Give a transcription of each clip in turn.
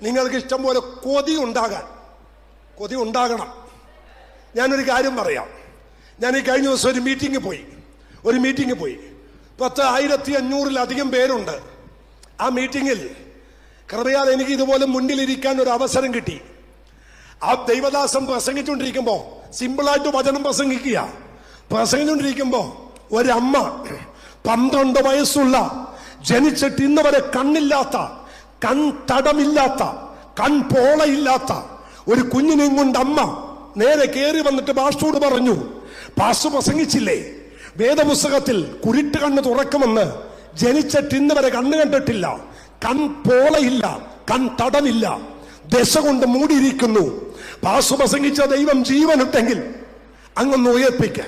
നിങ്ങൾക്ക് ഇഷ്ടം പോലെ കൊതി ഉണ്ടാകണം. ഞാനൊരു കാര്യം പറയാം. ഞാൻ ഈ കഴിഞ്ഞ ദിവസം ഒരു മീറ്റിംഗ് പോയി. 1500-1500 പേരുണ്ട്. ആ മീറ്റിങ്ങിൽ കൃപയാൽ എനിക്ക് ഇതുപോലെ മുന്നിലിരിക്കാൻ ഒരു അവസരം കിട്ടി. ആ ദൈവദാസൻ പ്രസംഗിച്ചുകൊണ്ടിരിക്കുമ്പോൾ, സിമ്പിളായിട്ട് വചനം പ്രസംഗിച്ചുകൊണ്ടിരിക്കുമ്പോൾ ഒരമ്മ 12 വയസ്സുള്ള, ജനിച്ചിട്ട് ഇന്ന് വരെ കണ്ണില്ലാത്ത, കൺതടമില്ലാത്ത, കൺപോളയില്ലാത്ത ഒരു കുഞ്ഞിനെയും കൊണ്ട് അമ്മ നേരെ കയറി വന്നിട്ട് പാസ്റ്ററോട് പറഞ്ഞു, പാസ്റ്റർ പ്രസംഗിച്ചില്ലേ വേദപുസ്തകത്തിൽ കുരുട്ട് കണ്ണ് തുറക്കുമെന്ന്? ജനിച്ചിട്ട് ഇന്ന് വരെ കണ്ണ് കണ്ടിട്ടില്ല, കൺപോളയില്ല, കൺതടമില്ല, ദശ കൊണ്ട് മൂടിയിരിക്കുന്നു. പാസ്റ്റർ പ്രസംഗിച്ച ദൈവം ജീവനിട്ടെങ്കിൽ അങ്ങൊന്ന് ഉയർപ്പിക്ക.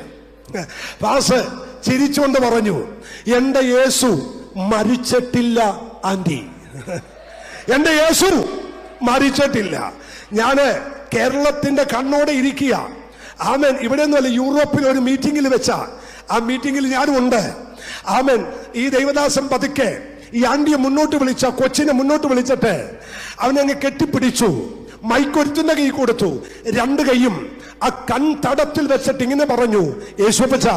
പാസ്റ്റർ ചിരിച്ചുകൊണ്ട് പറഞ്ഞു, എന്റെ യേശു മരിച്ചിട്ടില്ല ആന്റി, എന്റെ യേശു മരിച്ചിട്ടില്ല. ഞാന് കേരളത്തിന്റെ കണ്ണോടെ ഇരിക്കുക. ആമേൻ. ഇവിടെ ഒന്നുമല്ല, യൂറോപ്പിൽ ഒരു മീറ്റിംഗിൽ വെച്ച ആ മീറ്റിംഗിൽ ഞാനും ഉണ്ട്. ആമേൻ. ഈ ദൈവദാസൻ പതുക്കെ ഈ ആന്റിയെ മുന്നോട്ട് വിളിച്ച കൊച്ചിനെ മുന്നോട്ട് വിളിച്ചിട്ട് അവനങ്ങ് കെട്ടിപ്പിടിച്ചു. മൈക്കൊരുത്തുന്ന കൈ കൊടുത്തു. 2 കൈയും ആ കൺതടത്തിൽ വെച്ചിട്ട് ഇങ്ങനെ പറഞ്ഞു, യേശുപ്പച്ച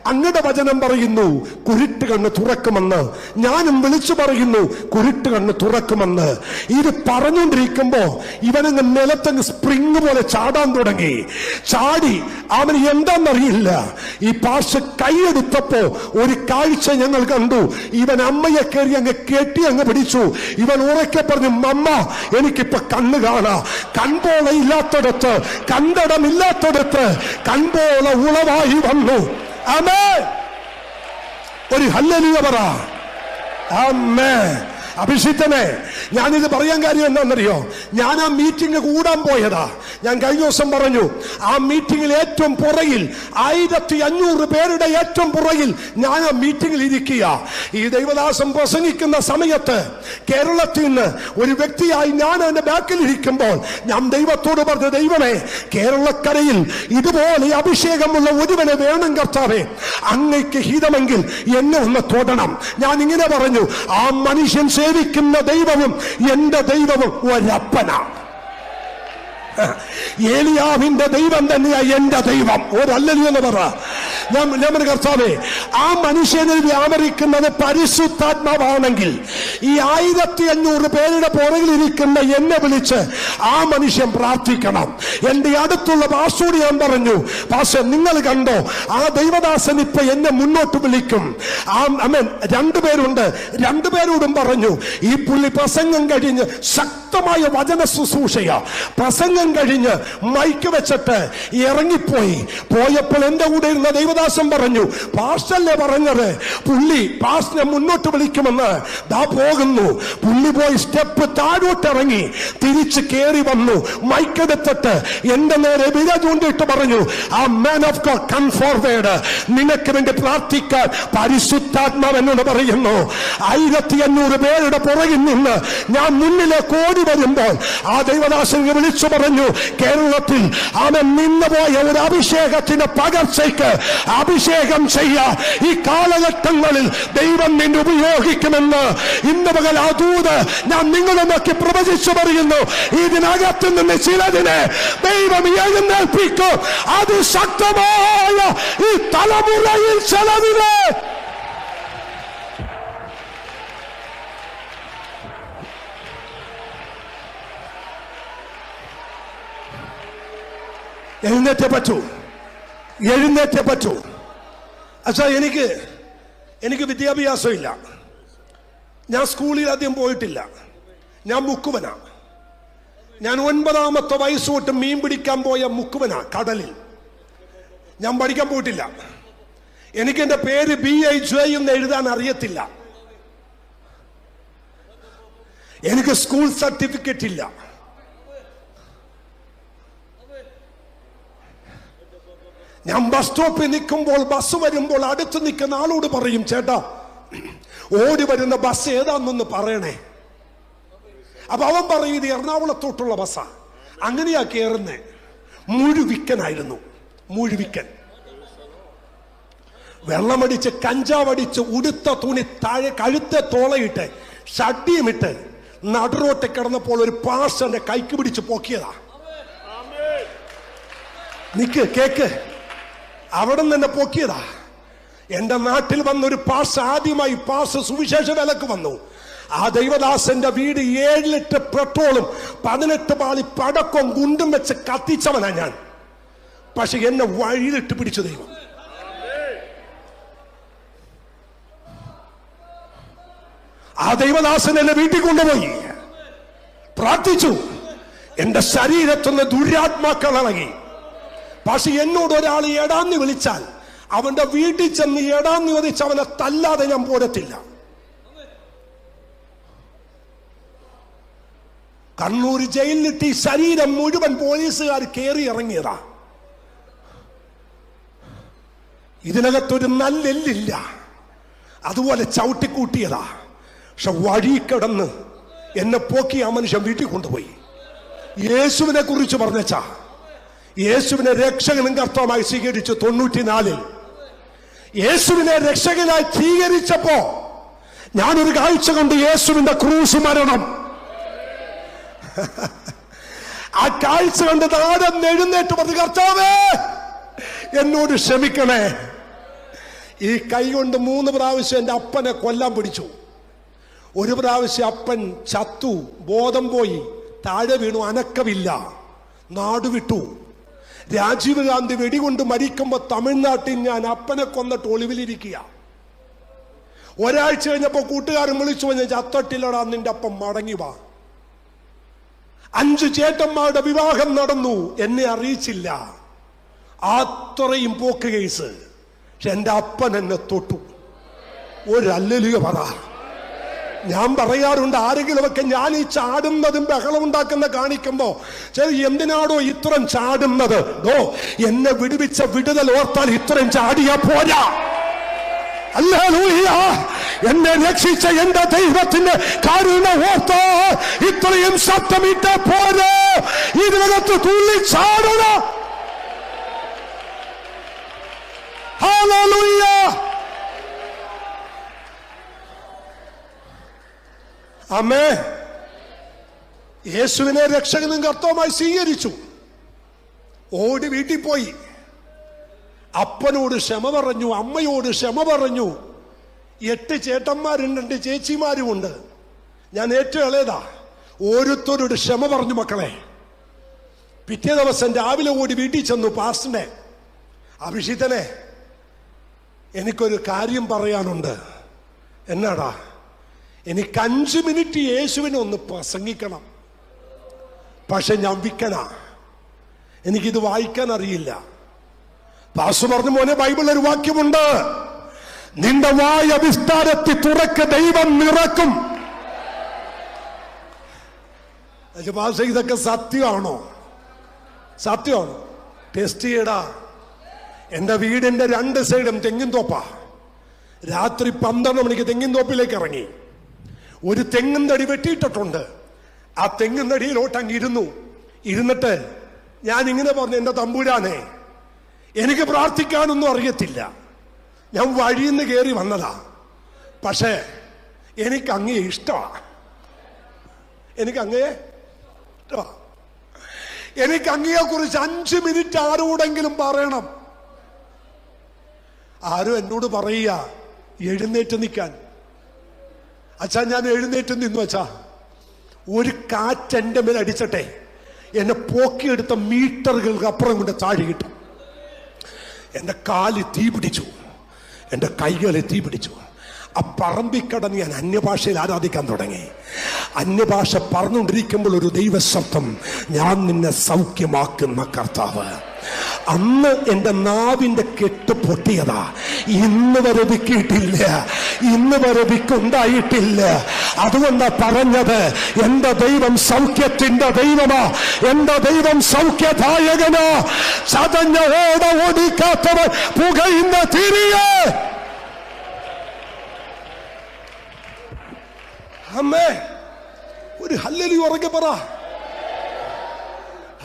അങ്ങയുടെ വചനം പറയുന്നു കുരുട്ട് കണ്ണ് തുറക്കുമെന്ന്, ഞാനും വിളിച്ചു പറയുന്നു കുരുട്ട് കണ്ണ് തുറക്കുമെന്ന്. ഇത് പറഞ്ഞുകൊണ്ടിരിക്കുമ്പോ ഇവനങ്ങ് നിലത്തങ്ങ് സ്പ്രിങ് പോലെ ചാടാൻ തുടങ്ങി. ചാടി അവന് എന്താണെന്നറിയില്ല. ഈ പാഷ കൈയെടുത്തപ്പോ ഒരു കാഴ്ച ഞങ്ങൾ കണ്ടു. ഇവൻ അമ്മയെ കയറി അങ്ങ് കെട്ടി അങ്ങ് പിടിച്ചു. ഇവൻ ഉറക്കെ പറഞ്ഞു, അമ്മ എനിക്കിപ്പൊ കണ്ണ് കാണാ. കൺപോള ഇല്ലാത്തടത്ത്, കണ്ടടമില്ലാത്തടത്ത് കൺപോള ഉളവായി വന്നു. ആമേൻ. ഒരു ഹല്ലേലൂയ പറ. ആമേൻ. അഭിഷിക്തനെ, ഞാനിത് പറയാൻ കാര്യം എന്താണെന്നറിയോ? ഞാൻ ആ മീറ്റിംഗ് കൂടാൻ പോയതാ. ഞാൻ കഴിഞ്ഞ ദിവസം പറഞ്ഞു, ആ മീറ്റിംഗിൽ ഏറ്റവും പുറകിൽ 1500 പേരുടെ ഏറ്റവും പുറകിൽ ഞാൻ ആ മീറ്റിംഗിൽ ഇരിക്കുക. ഈ ദൈവദാസൻ പ്രസംഗിക്കുന്ന സമയത്ത് കേരളത്തിൽ നിന്ന് ഒരു വ്യക്തിയായി ഞാൻ അതിന്റെ ബാക്കിൽ ഇരിക്കുമ്പോൾ ഞാൻ ദൈവത്തോട് പറഞ്ഞു, ദൈവമേ, കേരളക്കരയിൽ ഇതുപോലെ അഭിഷേകമുള്ള ഒരുവനെ വേണം കർത്താവേ. അങ്ങയ്ക്ക് ഹിതമെങ്കിൽ എന്നെ ഒന്ന് തൊടണം. ഞാൻ ഇങ്ങനെ പറഞ്ഞു, ആ മനുഷ്യൻ സേവിക്കുന്ന ദൈവവും എന്റെ ദൈവവും ഒരപ്പനാണ്. ഏലിയാവിന്റെ ദൈവം തന്നെയാ എന്റെ ദൈവം. ഒരല്ലെന്ന് പറ. ഞാൻ കർത്താവേ, ആ മനുഷ്യനിൽ വ്യാപരിക്കുന്നത് പരിശുദ്ധാത്മാവാണെങ്കിൽ ഈ 1500 പേരുടെ പുറകിലിരിക്കുന്ന എന്നെ വിളിച്ച് ആ മനുഷ്യൻ പ്രാർത്ഥിക്കണം. എന്റെ അടുത്തുള്ള പാസ്റ്ററോട് ഞാൻ പറഞ്ഞു, പാസ്റ്റർ നിങ്ങൾ കണ്ടോ, ആ ദൈവദാസൻ ഇപ്പൊ എന്നെ മുന്നോട്ട് വിളിക്കും. ആമേൻ. 2 പേരുണ്ട്. 2 പേരോടും പറഞ്ഞു, ഈ പുള്ളി പ്രസംഗം കഴിഞ്ഞ് ശക്തമായ വചന ശുശ്രൂഷയാ. പ്രസംഗം കഴിഞ്ഞ് മൈക്ക് വെച്ചിട്ട് പോയപ്പോൾ എന്റെ കൂടെ ഇരുന്ന ദൈവദാസൻ പറഞ്ഞു, പാസ്റ്റല്ലേ പറഞ്ഞത് പുള്ളി പാസ്റ്ററിനെ മുന്നോട്ട് വിളിക്കുമെന്ന്. ദാ പോകുന്നു. പുള്ളി പോയി സ്റ്റെപ്പ് താഴോട്ട് ഇറങ്ങി തിരിച്ച് കയറി വന്നു. മൈക്കെടുത്തിട്ട് എന്റെ നേരെ വിര ചൂണ്ടിട്ട് പറഞ്ഞു, ആ man of God come forward, നിനക്ക് വേണ്ടി പ്രാർത്ഥിക്കാൻ പരിശുദ്ധാത്മാവ് എന്നോട് പറയുന്നു. 1500 പേരുടെ പുറകിൽ നിന്ന് ഞാൻ മുന്നിലേക്ക് ഓടി വരുമ്പോൾ ആ ദൈവദാസനെ വിളിച്ചു പറഞ്ഞു, കേരളത്തിൽ അവൻ നിന്നുപോയ ഒരു അഭിഷേകത്തിന്റെ പകർച്ചയ്ക്ക് അഭിഷേകം ചെയ്യാൻ ഈ കാലഘട്ടങ്ങളിൽ ദൈവം നിന്നെ ഉപയോഗിക്കുമെന്ന് ഇന്ന് പകൽ ആ ദൂത് ഞാൻ നിങ്ങളെ നോക്കി പ്രവചിച്ചു പറയുന്നു. ഇതിനകത്ത് നിന്ന് ചിലതിനെ ദൈവം എഴുന്നേൽപ്പിക്കും. അതിശക്തമായ ഈ തലമുറയിൽ ചിലതിനെ എഴുന്നേറ്റേ പറ്റൂ. അച്ഛാ, എനിക്ക് വിദ്യാഭ്യാസമില്ല. ഞാൻ സ്കൂളിൽ ആദ്യം പോയിട്ടില്ല. ഞാൻ മുക്കുവനാ. ഞാൻ 9ാമത്തെ വയസ്സ് തൊട്ട് മീൻ പിടിക്കാൻ പോയ മുക്കുവനാ കടലിൽ. ഞാൻ പഠിക്കാൻ പോയിട്ടില്ല. എനിക്ക് എന്റെ പേര് BIJ എന്ന് എഴുതാൻ അറിയത്തില്ല. എനിക്ക് സ്കൂൾ സർട്ടിഫിക്കറ്റ് ഇല്ല. ഞാൻ ബസ് സ്റ്റോപ്പിൽ നിൽക്കുമ്പോൾ ബസ് വരുമ്പോൾ അടുത്ത് നിൽക്കുന്ന ആളോട് പറയും, ചേട്ടാ ഓടി വരുന്ന ബസ് ഏതാണെന്നൊന്ന് പറയണേ. അപ്പൊ അവൻ പറയും, ഇത് എറണാകുളത്തോട്ടുള്ള ബസ്സാ. അങ്ങനെയാ കയറുന്നേ. മുഴുവിക്കനായിരുന്നു. വെള്ളമടിച്ച് കഞ്ചാവടിച്ച് ഉടുത്ത തുണി താഴെ കഴുത്തെ തോളയിട്ട് ഷഡ്ഡിയുമിട്ട് നടുറോട്ട് കിടന്നപ്പോൾ ഒരു പാസ് എന്റെ കൈക്ക് പിടിച്ച് പൊക്കിയതാ. നിക്ക് കേക്ക്, അവിടെ നിന്ന് എന്നെ പൊക്കിയതാ. എന്റെ നാട്ടിൽ വന്നൊരു പാസ്, ആദ്യമായി പാസ് സുവിശേഷ വിലക്ക് വന്നു. ആ ദൈവദാസന്റെ വീട് 7 ലിറ്റർ പെട്രോളും 18 പാളി പടക്കവും ഗുണ്ടും വെച്ച് കത്തിച്ചവനാ ഞാൻ. പക്ഷെ എന്നെ വഴിയിലിട്ട് പിടിച്ചു ദൈവം. ആ ദൈവദാസൻ എന്നെ വീട്ടിൽ കൊണ്ടുപോയി, പ്രാർത്ഥിച്ചു. എന്റെ ശരീരത്തുനിന്ന് ദുരാത്മാക്കൾ ഇറങ്ങി. പക്ഷെ എന്നോട് ഒരാൾ എടാന്ന് വിളിച്ചാൽ അവന്റെ വീട്ടിൽ ചെന്ന് എടാന്ന് ചോദിച്ച് അവനെ തല്ലാതെ ഞാൻ പോരത്തില്ല. കണ്ണൂർ ജയിലിലിട്ട് ഈ ശരീരം മുഴുവൻ പോലീസുകാർ കയറി ഇറങ്ങിയതാ. ഇതിനകത്തൊരു നല്ലെല്ലില്ല, അതുപോലെ ചവിട്ടിക്കൂട്ടിയതാ. പക്ഷെ വഴി കിടന്ന് എന്നെ പോക്കി ആ മനുഷ്യൻ വീട്ടിൽ കൊണ്ടുപോയി. യേശുവിനെ കുറിച്ച് പറഞ്ഞാ, യേശുവിനെ രക്ഷകനും കർത്താവുമായി സ്വീകരിച്ചു. 94 യേശുവിനെ രക്ഷകനായി സ്വീകരിച്ചപ്പോ ഞാനൊരു കാഴ്ച കണ്ടു. യേശുവിന്റെ ക്രൂശ് മരണം. ആ കാഴ്ച കണ്ട് താഴെ എഴുന്നേറ്റ് പറഞ്ഞു, കർത്താവേ എന്നോട് ക്ഷമിക്കണേ. ഈ കൈ കൊണ്ട് 3 പ്രാവശ്യം എന്റെ അപ്പനെ കൊല്ലാൻ പിടിച്ചു. ഒരു പ്രാവശ്യം അപ്പൻ ചത്തു, ബോധം പോയി, താഴെ വീണു, അനക്കമില്ല, നാടുവിട്ടു. രാജീവ് ഗാന്ധി വെടികൊണ്ട് മരിക്കുമ്പോ തമിഴ്നാട്ടിൽ ഞാൻ അപ്പനെ കൊന്നിട്ട് ഒളിവിലിരിക്കുക. ഒരാഴ്ച കഴിഞ്ഞപ്പോ കൂട്ടുകാരൻ വിളിച്ചു, ഞാൻ ചത്തട്ടില്ലടാ, നിന്റെ അപ്പം മടങ്ങി വാ. 5 ചേട്ടന്മാരുടെ വിവാഹം നടന്നു, എന്നെ അറിയിച്ചില്ല. അത്രയും പോക്ക് കേസ്. പക്ഷെ എന്റെ അപ്പൻ എന്നെ തൊട്ടു. ഒരു ഹല്ലേലൂയ പറ. ഞാൻ പറയാറുണ്ട്, ആരെങ്കിലുമൊക്കെ ഞാൻ ഈ ചാടുന്നതും ബഹളം ഉണ്ടാക്കുന്ന കാണിക്കുമ്പോ എന്തിനാണോ ഇത്രയും ചാടുന്നത്? എന്നെ വിടുവിച്ച വിടുതൽ ഓർത്താൽ ഇത്രയും ചാടിയാ പോരാ. ഹല്ലേലൂയ. എന്നെ രക്ഷിച്ച എന്റെ ദൈവത്തിന്റെ കാരുണ്യ ഓർത്താ ഇത്രയും ശബ്ദമിട്ട പോരാ. ഇതിനകത്ത് തുള്ളി ചാടണം. ഹല്ലേലൂയ. അമ്മേ, യേശുവിനെ രക്ഷകനും കർത്താവുമായി സ്വീകരിച്ചു. ഓടി വീട്ടിൽ പോയി. അപ്പനോട് ക്ഷമ പറഞ്ഞു, അമ്മയോട് ക്ഷമ പറഞ്ഞു. 8 ചേട്ടന്മാരുണ്ട്, 2 ചേച്ചിമാരുമുണ്ട്. ഞാൻ ഏറ്റവും ഇളയതാ. ഓരോരുത്തരോട് ക്ഷമ പറഞ്ഞു മക്കളെ. പിറ്റേ ദിവസം രാവിലെ ഓടി വീട്ടിൽ ചെന്നു. പാസ്റ്ററിനെ, അഭിഷിതനെ, എനിക്കൊരു കാര്യം പറയാനുണ്ട്. എന്നാടാ? എനിക്ക് 5 മിനിറ്റ് യേശുവിനെ ഒന്ന് പ്രസംഗിക്കണം. പക്ഷെ ഞാൻ വിക്കണ, എനിക്കിത് വായിക്കാൻ അറിയില്ല. പാസ്റ്റർ പറഞ്ഞു, മോനെ, ബൈബിളിൽ ഒരു വാക്യമുണ്ട്, നിന്റെ വായ വിസ്താരത്തിൽ തുറക്ക്, ദൈവം നിറക്കും. പാസ്റ്റർ, ഇതൊക്കെ സത്യമാണോ? സത്യമാണോ? ടെസ്റ്റ് ചെയ്യടാ. എന്റെ വീടിന്റെ 2 സൈഡും തെങ്ങിൻ തോപ്പാ. രാത്രി 12 മണിക്ക് തെങ്ങിൻ തോപ്പിലേക്ക് ഇറങ്ങി. ഒരു തെങ്ങിൻ തടി വെട്ടിയിട്ടിട്ടുണ്ട്. ആ തെങ്ങിൻ തടിയിലോട്ട് അങ്ങ് ഇരുന്നിട്ട് ഞാൻ ഇങ്ങനെ പറഞ്ഞു, എന്റെ തമ്പുരാനെ, എനിക്ക് പ്രാർത്ഥിക്കാനൊന്നും അറിയത്തില്ല, ഞാൻ വഴിയിൽ നിന്ന് കയറി വന്നതാ, പക്ഷേ എനിക്ക് അങ്ങയെ ഇഷ്ടമാ. എനിക്ക് അങ്ങയെ ഇഷ്ടമാ. എനിക്ക് അങ്ങയെ കുറിച്ച് 5 മിനിറ്റ് ആരോടെങ്കിലും പറയണം. ആരും എന്നോട് പറയുക എഴുന്നേറ്റ് നിൽക്കാൻ. അച്ഛാ, ഞാൻ എഴുന്നേറ്റ് നിന്നു. അച്ഛാ, ഒരു കാറ്റ് എൻ്റെ മേൽ അടിച്ചട്ടെ, എന്നെ പോക്കിയെടുത്ത മീറ്ററുകൾക്ക് അപ്പുറം കൊണ്ട് താഴെ കിട്ടും. എൻ്റെ കാല് തീ പിടിച്ചു, എൻ്റെ കൈകളെ തീ പിടിച്ചു. ആ പറമ്പിക്കടന്ന് ഞാൻ അന്യഭാഷയിൽ ആരാധിക്കാൻ തുടങ്ങി. അന്യഭാഷ പറഞ്ഞുകൊണ്ടിരിക്കുമ്പോൾ ഒരു ദൈവശബ്ദം, ഞാൻ നിന്നെ സൗഖ്യമാക്കുന്ന കർത്താവ്. അന്ന് എൻ്റെ നാവിൻ്റെ കെട്ട് പൊട്ടിയതാ. ഇന്ന് വരെ വിക്കിയിട്ടില്ല, ഇന്ന് വരെ വിക്കുണ്ടായിട്ടില്ല. അതുകൊണ്ടാ പറഞ്ഞത്, എന്റെ ദൈവം സൗഖ്യത്തിന്റെ ദൈവമാ, എന്റെ ദൈവം സൗഖ്യദായകനാ. ചതഞ്ഞ ഓട ഓടിക്കാത്തവൻ പുകയുന്ന തിരിയെ. അമ്മേ, ഒരു ഹല്ലേലൂയ ഉറക്കെ പറ.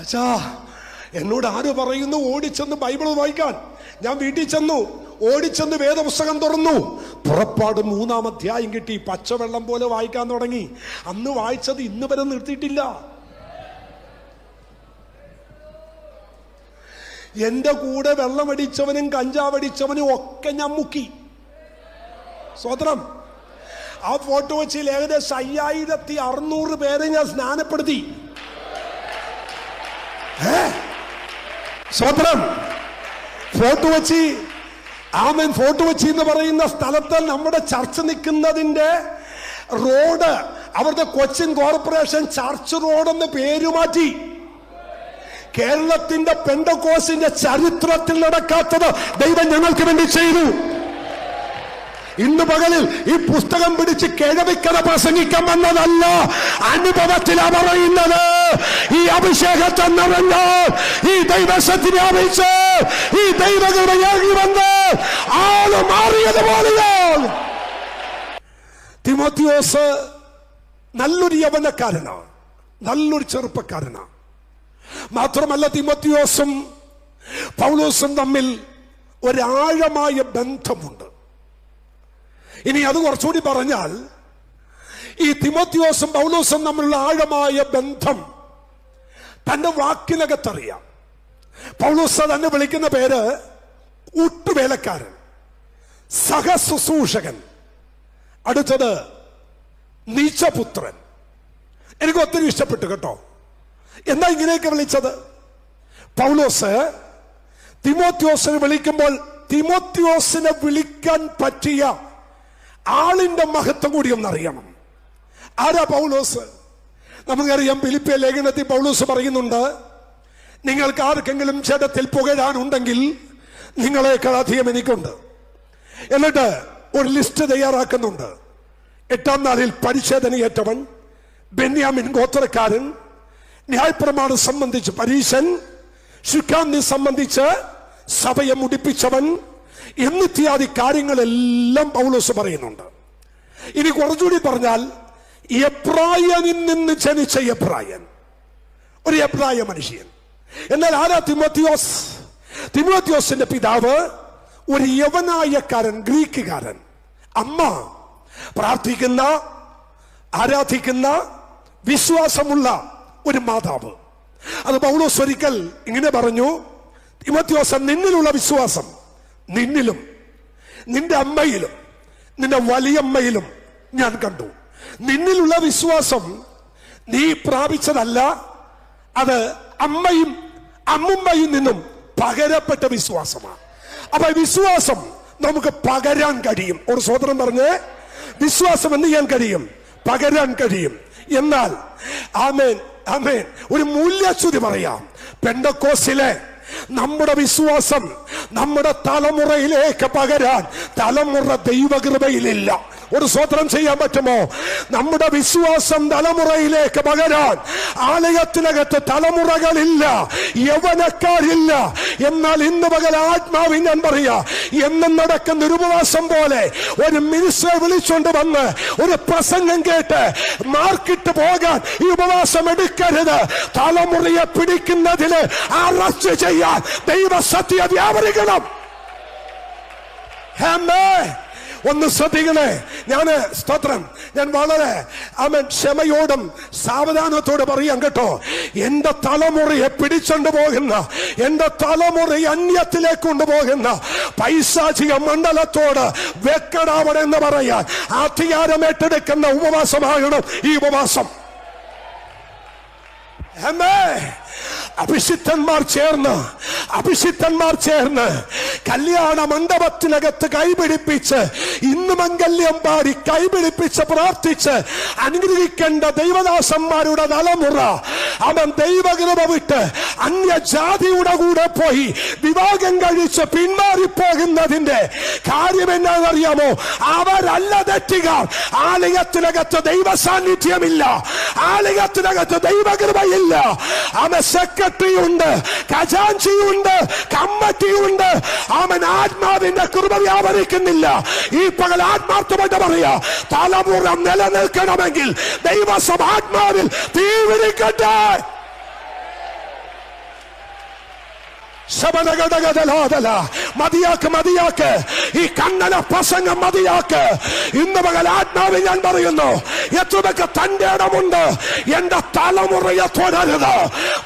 അച്ഛാ, എന്നോട് ആര് പറയുന്നു ഓടിച്ചെന്ന് ബൈബിൾ വായിക്കാൻ? ഞാൻ വീട്ടിൽ ചെന്നു. ഓടിച്ചെന്ന് വേദപുസ്തകം തുറന്നു. പുറപ്പാട് 3-ാം അധ്യായം കിട്ടി. പച്ചവെള്ളം പോലെ വായിക്കാൻ തുടങ്ങി. അന്ന് വായിച്ചത് ഇന്ന് വരെ നിർത്തിയിട്ടില്ല. എന്റെ കൂടെ വെള്ളമടിച്ചവനും കഞ്ചാവടിച്ചവനും ഒക്കെ ഞാൻ മുക്കി. സ്വതന്ത്രം. ആ ഫോട്ടോ വെച്ച് ഏകദേശം 5600 പേരെ ഞാൻ സ്നാനപ്പെടുത്തി. സ്വതന്ത്രം. ഫോട്ടോ വെച്ച് ആമേൻ. ഫോട്ടോ വെച്ച് എന്ന് പറയുന്ന സ്ഥലത്ത് നമ്മുടെ ചർച്ച് നിൽക്കുന്നതിന്റെ റോഡ് അവിടുത്തെ കൊച്ചിൻ കോർപ്പറേഷൻ ചർച്ച് റോഡെന്ന് പേര് മാറ്റി. കേരളത്തിന്റെ പെന്തക്കോസ്തിന്റെ ചരിത്രത്തിൽ നടക്കാത്തത് ദൈവം ഞങ്ങൾക്ക് വേണ്ടി ചെയ്തു. ഇന്ന് പകലിൽ ഈ പുസ്തകം പിടിച്ച് കിഴവിക്കഥ പ്രസംഗിക്കാൻ വന്നതല്ല, അനുഭവത്തിലാ പറയുന്നത്. ഈ അഭിഷേകത്തെ നിറഞ്ഞ്, ഈ ദൈവശക്തി വ്യാപിച്ച്, ഈ ദൈവകൃപയാകി വന്ന് ആള് മാറിയതുപോലെയാണ്. തിമോത്തിയോസ് നല്ലൊരു യൗവനക്കാരനാണ്, നല്ലൊരു ചെറുപ്പക്കാരനാണ്. മാത്രമല്ല, തിമോത്തിയോസും പൗലോസും തമ്മിൽ ഒരാഴമായ ബന്ധമുണ്ട്. ഇനി അത് കുറച്ചുകൂടി പറഞ്ഞാൽ, ഈ തിമോത്തിയോസും പൗലോസും തമ്മിലുള്ള ആഴമായ ബന്ധം തന്റെ വാക്കിനകത്തറിയാം. പൗലോസ് തന്നെ വിളിക്കുന്ന പേര് ഊട്ടുവേലക്കാരൻ, സഹശുശ്രൂഷകൻ, അടുത്തത് നീചപുത്രൻ. എനിക്ക് ഒത്തിരി ഇഷ്ടപ്പെട്ടു കേട്ടോ. എന്താ ഇങ്ങനെയൊക്കെ വിളിച്ചത്? പൗലോസ് തിമോത്തിയോസിനെ വിളിക്കുമ്പോൾ തിമോത്തിയോസിനെ വിളിക്കാൻ പറ്റിയ ആളിന്റെ മഹത്വം കൂടി ഒന്നറിയണം. ആരാ പൗലോസ്? നമുക്കറിയാം, ഫിലിപ്പിയ ലേഖനത്തിൽ പൗലോസ് പറയുന്നുണ്ട്, നിങ്ങൾക്ക് ആർക്കെങ്കിലും ജഡത്തിൽ പുകഴാനുണ്ടെങ്കിൽ നിങ്ങളെക്കാൾ അധികം എനിക്കുണ്ട്. എന്നിട്ട് ഒരു ലിസ്റ്റ് തയ്യാറാക്കുന്നുണ്ട്. 8-ാം നാളിൽ പരിച്ഛേദനയേറ്റവൻ, ബെന്യാമിൻ ഗോത്രക്കാരൻ, ന്യായപ്രമാണം സംബന്ധിച്ച് പരീശൻ, ശുക്കാന്തി സംബന്ധിച്ച് സഭയെ മുടിപ്പിച്ചവൻ എന്നിത്യാദി കാര്യങ്ങളെല്ലാം പൗലോസ് പറയുന്നുണ്ട്. ഇനി കുറച്ചുകൂടി പറഞ്ഞാൽ, എബ്രായനിൽ നിന്ന് ജനിച്ച എബ്രായൻ, ഒരു എബ്രായ മനുഷ്യൻ. എന്നാൽ ആരാ തിമോത്തിയോസ്? തിമോത്തിയോസിന്റെ പിതാവ് ഒരു യവനായക്കാരൻ, ഗ്രീക്കുകാരൻ. അമ്മ പ്രാർത്ഥിക്കുന്ന, ആരാധിക്കുന്ന, വിശ്വാസമുള്ള ഒരു മാതാവ്. അത് പൗലോസ് ഒരിക്കൽ ഇങ്ങനെ പറഞ്ഞു, തിമോത്തിയോസ്, നിന്നിലുള്ള വിശ്വാസം നിന്നിലും നിന്റെ അമ്മയിലും നിന്റെ വലിയമ്മയിലും ഞാൻ കണ്ടു. നിന്നിലുള്ള വിശ്വാസം നീ പ്രാപിച്ചതല്ല, അത് അമ്മയും അമ്മുമ്മയിൽ നിന്നും പകരപ്പെട്ട വിശ്വാസമാണ്. അപ്പൊ വിശ്വാസം നമുക്ക് പകരാൻ കഴിയും. ഒരു സ്വതന്ത്രം പറഞ്ഞ്, വിശ്വാസം എന്ത് ചെയ്യാൻ കഴിയും? പകരാൻ കഴിയും. എന്നാൽ ആമേൻ, ആമേൻ, ഒരു മൂല്യച്യുതി പറയാം. പെന്തക്കോസ്തിലെ നമ്മുടെ വിശ്വാസം നമ്മുടെ തലമുറയിലേക്ക് പകരാൻ തലമുറ ദൈവകൃപയിലില്ല. ഒരു സ്വതന്ത്രം ചെയ്യാൻ പറ്റുമോ? നമ്മുടെ വിശ്വാസം തലമുറയിലേക്ക് പകരാൻ ആലയത്തിനകത്ത് തലമുറകളില്ല, യൗവനക്കാരില്ല. എന്നാൽ ഇന്ന് പകൽ ആത്മാവിൽ ഞാൻ പറയാ, എന്നും നടക്കുന്ന ഒരു ഉപവാസം പോലെ ഒരു മിനിസ്റ്ററെ വിളിച്ചുകൊണ്ട് വന്ന് ഒരു പ്രസംഗം കേട്ട് മാർക്കിട്ട് പോകാൻ ഈ ഉപവാസം എടുക്കരുത്. തലമുറയെ പിടിക്കുന്നതില് അറസ്റ്റ് ചെയ്യാൻ ദൈവസത്യ വ്യാപരിക്കണം. ഒന്ന് ശ്രദ്ധിക്കണേ. ഞാൻ വളരെ ക്ഷമയോടും സാവധാനത്തോടെ പറയാം കേട്ടോ. എന്റെ തലമുറയെ പിടിച്ചോണ്ട് പോകുന്ന, എന്റെ തലമുറയെ അന്യത്തിലേക്ക് കൊണ്ടുപോകുന്ന പൈശാചിക മണ്ഡലത്തോട് വെക്കടാവണമെന്ന് പറയാൻ അധികാരം ഏറ്റെടുക്കുന്ന ഉപവാസമാകണം ഈ ഉപവാസം. അഭിഷിക്തന്മാർ ചേർന്ന് കല്യാണ മണ്ഡപത്തിനകത്ത് കൈപിടിപ്പിച്ച്, ഇന്ന് മംഗല്യം പാടി കൈപിടിപ്പിച്ച് പ്രാർത്ഥിച്ച് അനുഗ്രഹിക്കേണ്ട ദൈവദാസന്മാരുടെ തലമുറ അവൻ ദൈവകൃപ വിട്ട് അന്യജാതിയുടെ കൂടെ പോയി വിവാഹം കഴിച്ച് പിന്മാറിപ്പോകുന്നതിന്റെ കാര്യം എന്നാണെന്നറിയാമോ? അവരല്ല തെറ്റുകാർ. ആലയത്തിനകത്ത് ദൈവ സാന്നിധ്യമില്ല, ആലയത്തിനകത്ത് ദൈവകൃപയില്ല. അവൻ സെക്രട്ടറി ഉണ്ട്, ഖജാൻജിയുണ്ട്, കമ്മിറ്റിയുണ്ട്. അവൻ ആത്മാവിന്റെ കൃപ വ്യാപരിക്കുന്നില്ല. ഈ പകൽ ആത്മാർത്ഥമായിട്ട് പറയാ, തലമുറ നിലനിൽക്കണമെങ്കിൽ ദൈവസഭ ആത്മാവിൽ തീ പിടിക്കട്ടെ. മതിയാക്ക്, മതിയാക്ക്, ഈ കണ്ണന പ്രസംഗം മതിയാക്ക്. ഇന്ന് പകൽ ആത്മാവിൽ ഞാൻ പറയുന്നു, എത്രയൊക്കെ തന്റെ ഇടമുണ്ട്. എന്റെ തലമുറയെ തുടരുത്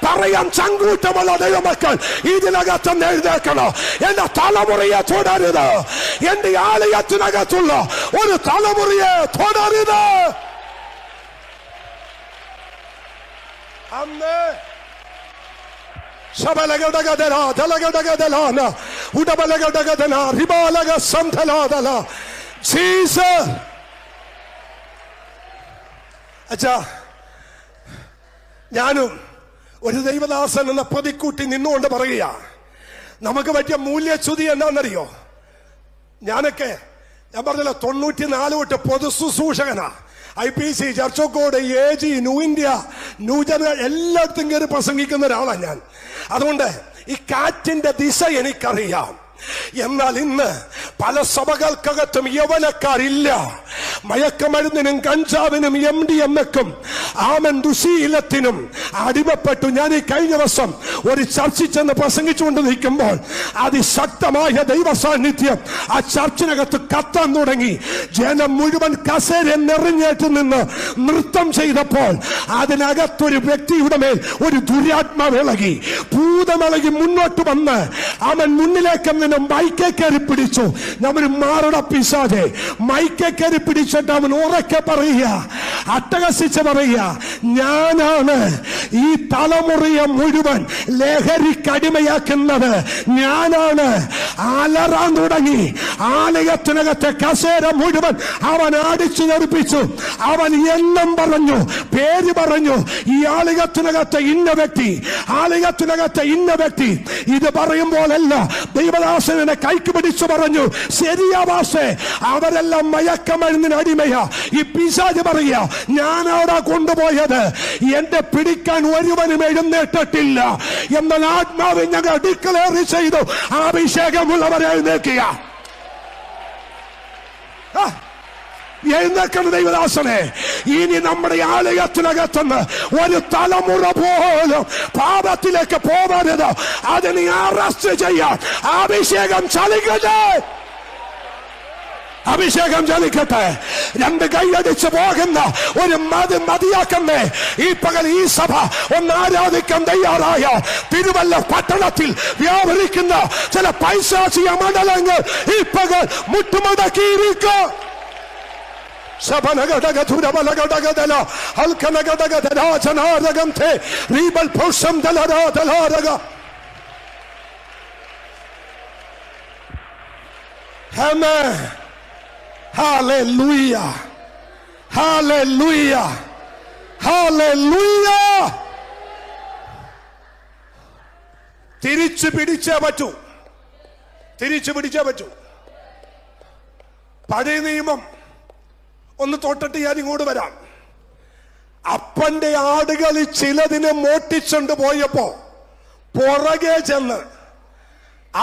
പറയാൻ ചങ്കൂറ്റമുള്ള ദൈവമക്കൾ ഇതിനകത്തുനിന്ന് എഴുന്നേക്കണം. എന്റെ തലമുറയെ തുടരുത്. എന്റെ ആലയത്തിനകത്തുള്ള ഒരു തലമുറയെ തുടരുത്. അമ്മേ അച്ഛാ, ഞാനും ഒരു ദൈവദാസൻ എന്ന പ്രതിക്കൂട്ടി നിന്നുകൊണ്ട് പറയുക, നമുക്ക് പറ്റിയ മൂല്യച്യുതി എന്താണെന്നറിയോ? ഞാൻ പറഞ്ഞല്ലോ 94 തൊട്ട് പൊതു ശുശ്രൂഷകനാ. IPC, church of God, AG, new India, ന്യൂജന എല്ലായിടത്തും കയറി പ്രസംഗിക്കുന്ന ഒരാളാണ് ഞാൻ. അതുകൊണ്ട് ഈ കാറ്റിന്റെ ദിശ എനിക്കറിയാം. എന്നാൽ ഇന്ന് പല സഭകൾക്കകത്തും യൗവനക്കാരില്ല. മയക്കമരുന്നിനും കഞ്ചാവിനും MDMA-ക്കും ആമൻ ദുശീലത്തിനും അടിമപ്പെട്ടു. ഞാൻ ഈ കഴിഞ്ഞ ദിവസം ഒരു ചർച്ചിൽ ചെന്ന് പ്രസംഗിച്ചുകൊണ്ട് നിൽക്കുമ്പോൾ അതിശക്തമായ ദൈവ സാന്നിധ്യം ആ ചർച്ചിനകത്ത് കത്താൻ തുടങ്ങി. ജനം മുഴുവൻ കസേര നിറഞ്ഞേറ്റ് നിന്ന് നൃത്തം ചെയ്തപ്പോൾ അതിനകത്തൊരു വ്യക്തിയുടെ മേൽ ഒരു ദുരാത്മാവിളകി, ഭൂതമിളകി മുന്നോട്ട് വന്ന് അവൻ മുന്നിലേക്ക് മൈക്കെ കയറി പിടിച്ചു. നമ്മൾ മാറുട പിശാചേ, മൈക്കെ കയറി പിടിച്ചിട്ട് അവൻ ഉറക്കെ പറയുക, അട്ടഹസിച്ച് പറയുക, ഞാനാണ് ഈ തലമുറയെ മുഴുവൻ ലഹരിക്കടിമയാക്കുന്നത്, ഞാനാണ്. അലറാൻ തുടങ്ങി. ആലയത്തിനകത്തെ കസേര മുഴുവൻ അവൻ അടിച്ചു തെറിപ്പിച്ചു. അവൻ എണ്ണം പറഞ്ഞു, പേര് പറഞ്ഞു. ഈ ആലയത്തിനകത്തെ ഇന്ന വ്യക്തി, ആലയത്തിനകത്തെ ഇന്ന വ്യക്തി. ഇത് പറയുമ്പോഴല്ല ദൈവദാസനെ കൈക്ക് പിടിച്ചു പറഞ്ഞു, ശരിയാ വാസേ, അവരെല്ലാം മയക്കമരുന്നിന് അടിമയാ. ഈ പിശാച് പറയുക, ഞാനവിടെ കൊണ്ടുപോയത് എന്റെ പിടിക്കാൻ ഒരുവനും എഴുന്നേറ്റിട്ടില്ല. എന്നാൽ ആത്മാവിൽ ഞങ്ങൾ ഡിക്ലെയർ ചെയ്തു, അഭിഷേകമുള്ളവരെ എഴുന്നേൽക്കുക. എഴുന്നേൽക്കണം ദൈവദാസനെ. ഇനി നമ്മുടെ ആലയത്തിനകത്തുനിന്ന് ഒരു തലമുറ പോലും പാപത്തിലേക്ക് പോകരുത്. അതിനെ അറസ്റ്റ് ചെയ്യാൻ അഭിഷേകം ചലിക്കട്ടെ, അഭിഷേകം ചലിക്കട്ടെ. രണ്ട് കൈയടിച്ച് പോകുന്ന ഒരു മതിയാക്കണ്ടേ. ഈ പകൽ ഈ സഭ ഒന്ന് ആരാധിക്കാൻ തയ്യാറായ തിരുവല്ല പട്ടണത്തിൽ വ്യാപരിക്കുന്ന ചില പൈശാചിക മണ്ഡലങ്ങൾ ഈ പകൽ മുട്ടുമടക്കിയിരിക്കും. Hallelujah, hallelujah, hallelujah. തിരിച്ചു പിടിച്ചേ പറ്റൂ, തിരിച്ചു പിടിച്ചേ പറ്റൂ. പഴയ നിയമം ഒന്ന് തൊട്ടിട്ട് ഞാൻ ഇങ്ങോട്ട് വരാം. അപ്പന്റെ ആടുകളിൽ ചിലതിനെ മോട്ടിച്ചുകൊണ്ട് പോയപ്പോ പുറകെ ചെന്ന്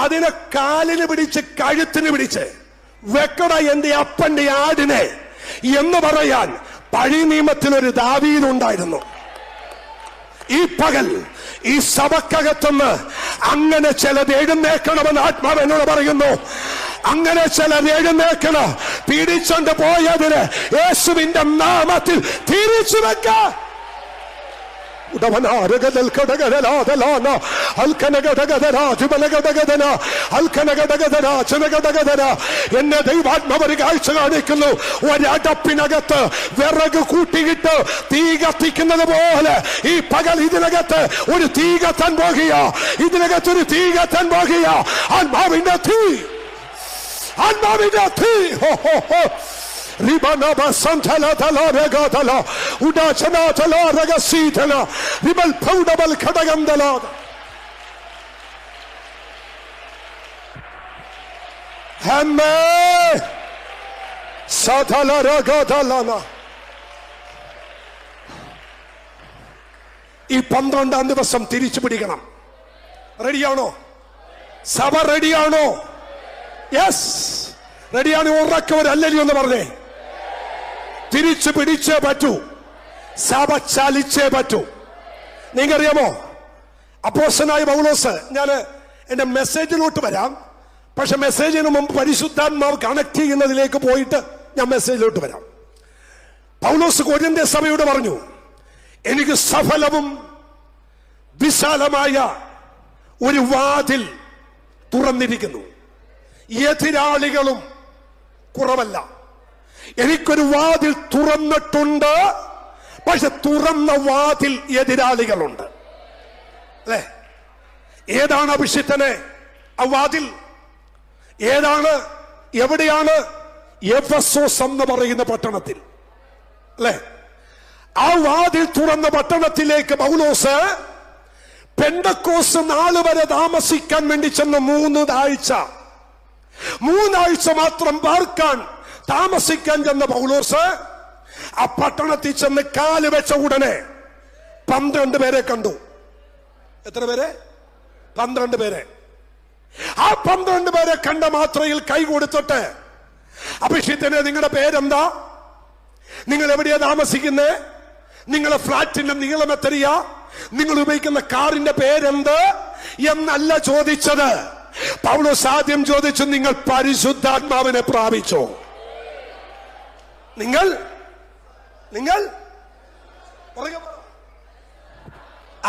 അതിനെ കാലിന് പിടിച്ച് കഴുത്തിന് പിടിച്ച് വെക്കട എന്റെ അപ്പന്റെ ആടിനെ എന്ന് പറയാൻ പഴയ നിയമത്തിൽ ഒരു ദാവീദ് ഉണ്ടായിരുന്നു. ഈ പകൽ ഈ സഭക്കകത്തുനിന്ന് അങ്ങനെ ചിലത് എഴുന്നേക്കണമെന്ന് ആത്മാവ് എന്നോട് പറയുന്നു. അങ്ങനെ ചിലർ എഴുന്നേക്കണം. പിടിച്ചോണ്ട് പോയതിന് യേശുവിന്റെ നാമത്തിൽ തിരിച്ചു വെക്ക. എന്നെ ദൈവാത്മാവ് കാഴ്ച കാണിക്കുന്നു. ഒരടപ്പിനകത്ത് വിറക് കൂട്ടിയിട്ട് തീ കത്തിക്കുന്നത് പോലെ ഈ പകൽ ഇതിനകത്ത് ഒരു തീ കത്താൻ പോകുക. ഇതിനകത്ത് ഒരു തീ കത്താൻ പോകുക. ആത്മാവിന്റെ തീ, ആത്മാവിന്റെ തീ. Ribanaba Santala Talaga Tala Udachana Talaga Sitala Ribal Powdabal Kadagandala. Hamme Satala Ragadalana. ഈ 12-ാം ദിവസം തിരിച്ചു പിടിക്കണം. റെഡിയാണോ സഭ? റെഡിയാണോ? യെസ്, റെഡിയാണ്. ഉറക്കവരല്ലോ എന്ന് പറഞ്ഞേ. തിരിച്ചു പിടിച്ചേ പറ്റൂ. സഭ ചലിച്ചേ പറ്റൂ. നിങ്ങറിയാമോ, അപ്പോസ്തലനായ പൗലോസ്, ഞാൻ എന്റെ മെസ്സേജിലോട്ട് വരാം. പക്ഷെ മെസ്സേജിന് മുമ്പ് പരിശുദ്ധാത്മാവ് കണക്ട് ചെയ്യുന്നതിലേക്ക് പോയിട്ട് ഞാൻ മെസ്സേജിലോട്ട് വരാം. പൗലോസ് കൊരിന്ത്യ സഭയോട് പറഞ്ഞു, എനിക്ക് സഫലവും വിശാലമായ ഒരു വാതിൽ തുറന്നിരിക്കുന്നു, എതിരാളികളും കുറവല്ല. എനിക്കൊരു വാതിൽ തുറന്നിട്ടുണ്ട്, പക്ഷെ തുറന്ന വാതിൽ എതിരാളികളുണ്ട്. അല്ലേ? ഏതാണ് അഭിഷിക്തനെ ആ വാതിൽ? ഏതാണ്? എവിടെയാണ്? എഫെസോസ് എന്ന് പറയുന്ന പട്ടണത്തിൽ. അല്ലേ? ആ വാതിൽ തുറന്ന പട്ടണത്തിലേക്ക് പൗലോസ് പെന്തക്കോസ്ത് നാൾ വരെ താമസിക്കാൻ വേണ്ടി ചെന്ന് 3 ആഴ്ച മാത്രം പാർക്കാൻ താമസിക്കാൻ ചെന്ന പൗലോസ് ആ പട്ടണത്തിൽ ചെന്ന് കാല് വെച്ച ഉടനെ 12 പേരെ കണ്ടു. എത്ര പേരെ? 12 പേരെ. ആ 12 പേരെ കണ്ട മാത്രയിൽ കൈ കൊടുത്തിട്ട്, അഭിഷിക്തനെ നിങ്ങളുടെ പേരെന്താ? നിങ്ങൾ എവിടെയാ താമസിക്കുന്നത്? നിങ്ങളെ ഫ്ലാറ്റിന്റെ നീളം എത്രയാ? നിങ്ങൾ ഉപയോഗിക്കുന്ന കാറിന്റെ പേരെന്ത് എന്നല്ല ചോദിച്ചത്. പൗലോസ് ആദ്യം ചോദിച്ചു, നിങ്ങൾ പരിശുദ്ധാത്മാവിനെ പ്രാപിച്ചോ? നിങ്ങൾ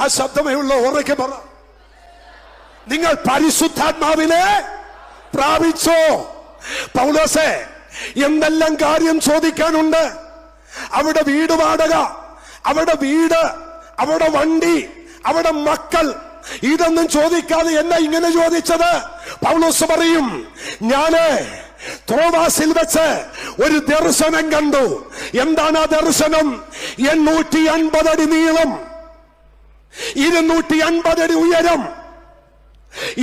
ആ ശബ്ദമേ ഉള്ളൂ, ഉറക്കെ പറ. നിങ്ങൾ പരിശുദ്ധാത്മാവിനെ പ്രാപിച്ചോ? പൗലോസേ, എന്തെല്ലാം കാര്യം ചോദിക്കാനുണ്ട്. അവിടെ വീട് വാടക, അവിടെ വീട്, അവിടെ വണ്ടി, അവിടെ മക്കൾ, ഇതൊന്നും ചോദിക്കാതെ എന്നാ ഇങ്ങനെ ചോദിച്ചത്? പൗലോസ് പറയും, ഞാന് ത്രോവാസിൽ വെച്ച് ഒരു ദർശനം കണ്ടു. എന്താണ് ആ ദർശനം? 850 അടി നീളം, 250 അടി ഉയരം,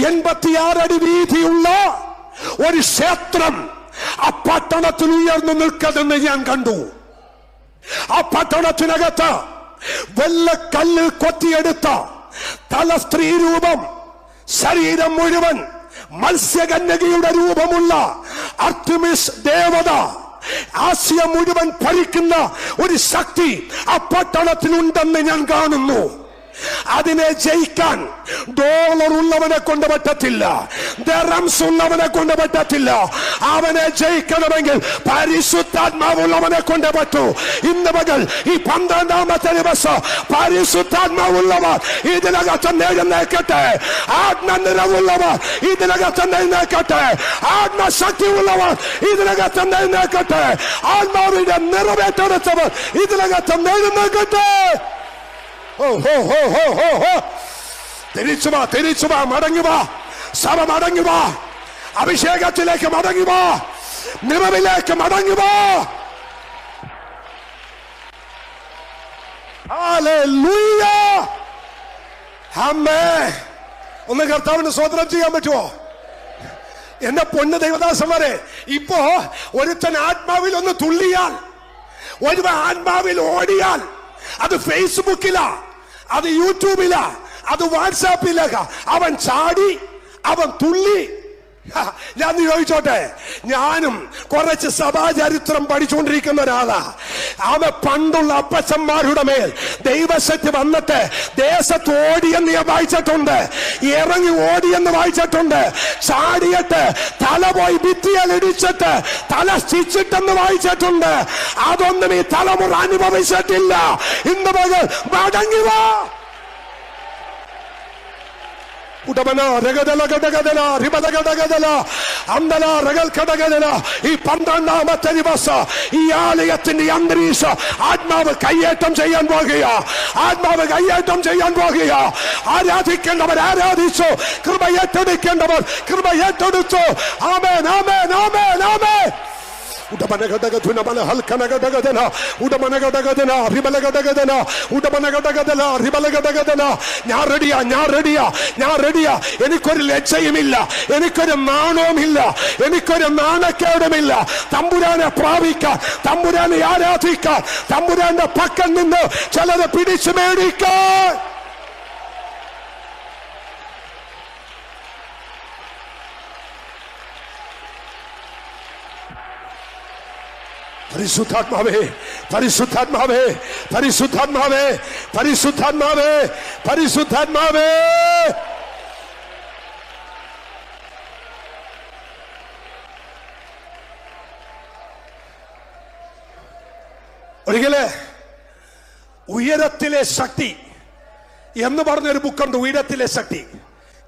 86 അടി വീതിയുള്ള ഒരു ക്ഷേത്രം ആ പട്ടണത്തിൽ ഉയർന്നു നിൽക്കുന്നതെന്ന് ഞാൻ കണ്ടു. ആ പട്ടണത്തിനകത്ത് വെള്ളക്കല്ലിൽ കൊത്തിയെടുത്ത തല സ്ത്രീ രൂപം, ശരീരം മുഴുവൻ മത്സ്യകന്യകയുടെ രൂപമുള്ള അർട്ടിമിസ് ദേവത, ആസിയ മുഴുവൻ ഭരിക്കുന്ന ഒരു ശക്തി ആ പട്ടണത്തിലുണ്ടെന്ന് ഞാൻ കാണുന്നു. അതിനെ ജയിക്കാൻ ഡോളർ ഉള്ളവനെ കൊണ്ട് പറ്റത്തില്ല, ദർഹംസ് ഉള്ളവനെ കൊണ്ട് പറ്റത്തില്ല. അവനെ ജയിക്കണമെങ്കിൽ പരിശുദ്ധാത്മാവുള്ളവനെ കൊണ്ട് പറ്റൂ. ഇന്ന് പകൽ ഈ 12ാമത്തെ ദിവസം പരിശുദ്ധാത്മാവുള്ളവർ ഇതിനകത്ത് എഴുന്നേൽക്കട്ടെ. ആത്മനിറവുള്ളവർ ഇതിനകത്ത് എഴുന്നേൽക്കട്ടെ. ആത്മശക്തി ഉള്ളവർ ഇതിനകത്ത് എഴുന്നേൽക്കട്ടെ. ആത്മാവിന്റെ നിറവേറ്റെടുത്തവർ ഇതിനകത്ത് എഴുന്നേൽക്കട്ടെ. തിരിച്ചു വാ, മടങ്ങി വാ, സഭ മടങ്ങി വാ, അഭിഷേകത്തിലേക്ക് മടങ്ങി വാ, നിറവിലേക്ക് മടങ്ങി വാ. ഹല്ലേലൂയ. ആമേൻ. ഒന്ന് കർത്താവിന് സ്തോത്രം ചെയ്യാൻ പറ്റുമോ? എന്റെ പൊന്ന് ദൈവദാസന്മാരെ, ഇപ്പോ ഒരുത്തൻ ആത്മാവിൽ ഒന്ന് തുള്ളിയാൽ, ഒരു ആത്മാവിൽ ഓടിയാൽ, അത് ഫേസ്ബുക്കിലാ, അത് യൂട്യൂബിലാ, അത് വാട്സാപ്പിലാ, അവൻ ചാടി, അവൻ തുള്ളി. ഞാൻ ചോദിച്ചോട്ടെ, ഞാനും കുറച്ച് സഭാചരിത്രം പഠിച്ചുകൊണ്ടിരിക്കുന്ന ഒരാളാ. അവൻ പണ്ടുള്ള അപ്പച്ചന്മാരുടെ മേൽ ദൈവശക്തി വന്നിട്ട് ദേശത്ത് ഓടിയെന്ന് ഞാൻ വായിച്ചിട്ടുണ്ട്, ഇറങ്ങി ഓടിയെന്ന് വായിച്ചിട്ടുണ്ട്, ചാടിയിട്ട് തല പോയി ഭിത്തിയാൽ ഇടിച്ചിട്ട് തല സ്റ്റിച്ചിട്ടെന്ന് വായിച്ചിട്ടുണ്ട്. അതൊന്നും ഈ തലമുറ അനുഭവിച്ചിട്ടില്ല. ഇന്ന് പകൽ മടങ്ങി വാ. ഈ 12ാമത്തെ ദിവസം ഈ ആലയത്തിന്റെ അന്തരീക്ഷം ആത്മാവ് കയ്യേറ്റം ചെയ്യാൻ പോകുക. ആത്മാവ് കയ്യേറ്റം ചെയ്യാൻ പോകുക. ആരാധിക്കേണ്ടവർ ആരാധിച്ചു, കൃപ ഏറ്റെടുക്കേണ്ടവർ കൃപ ഏറ്റെടുത്തു. ആമേൻ, ആമേൻ, ആമേൻ, ആമേൻ. ഞാൻ റെഡിയാ. എനിക്കൊരു ലജ്ജയുമില്ല, എനിക്കൊരു നാണവുമില്ല, എനിക്കൊരു നാണക്കേടുമില്ല. തമ്പുരാനെ പ്രാപിക്കാൻ, തമ്പുരാനെ ആരാധിക്കാൻ, തമ്പുരാന്റെ പക്കൽ നിന്ന് ചിലരെ പിടിച്ചു മേടിക്കാൻ. പരിശുദ്ധാത്മാവേ, പരിശുദ്ധാത്മാവേ, പരിശുദ്ധാത്മാവേ, പരിശുദ്ധാത്മാവേ, പരിശുദ്ധാത്മാവേ. ഒരിക്കല് ഉയരത്തിലെ ശക്തി എന്ന് പറഞ്ഞൊരു ബുക്കുണ്ട്. ഉയരത്തിലെ ശക്തി,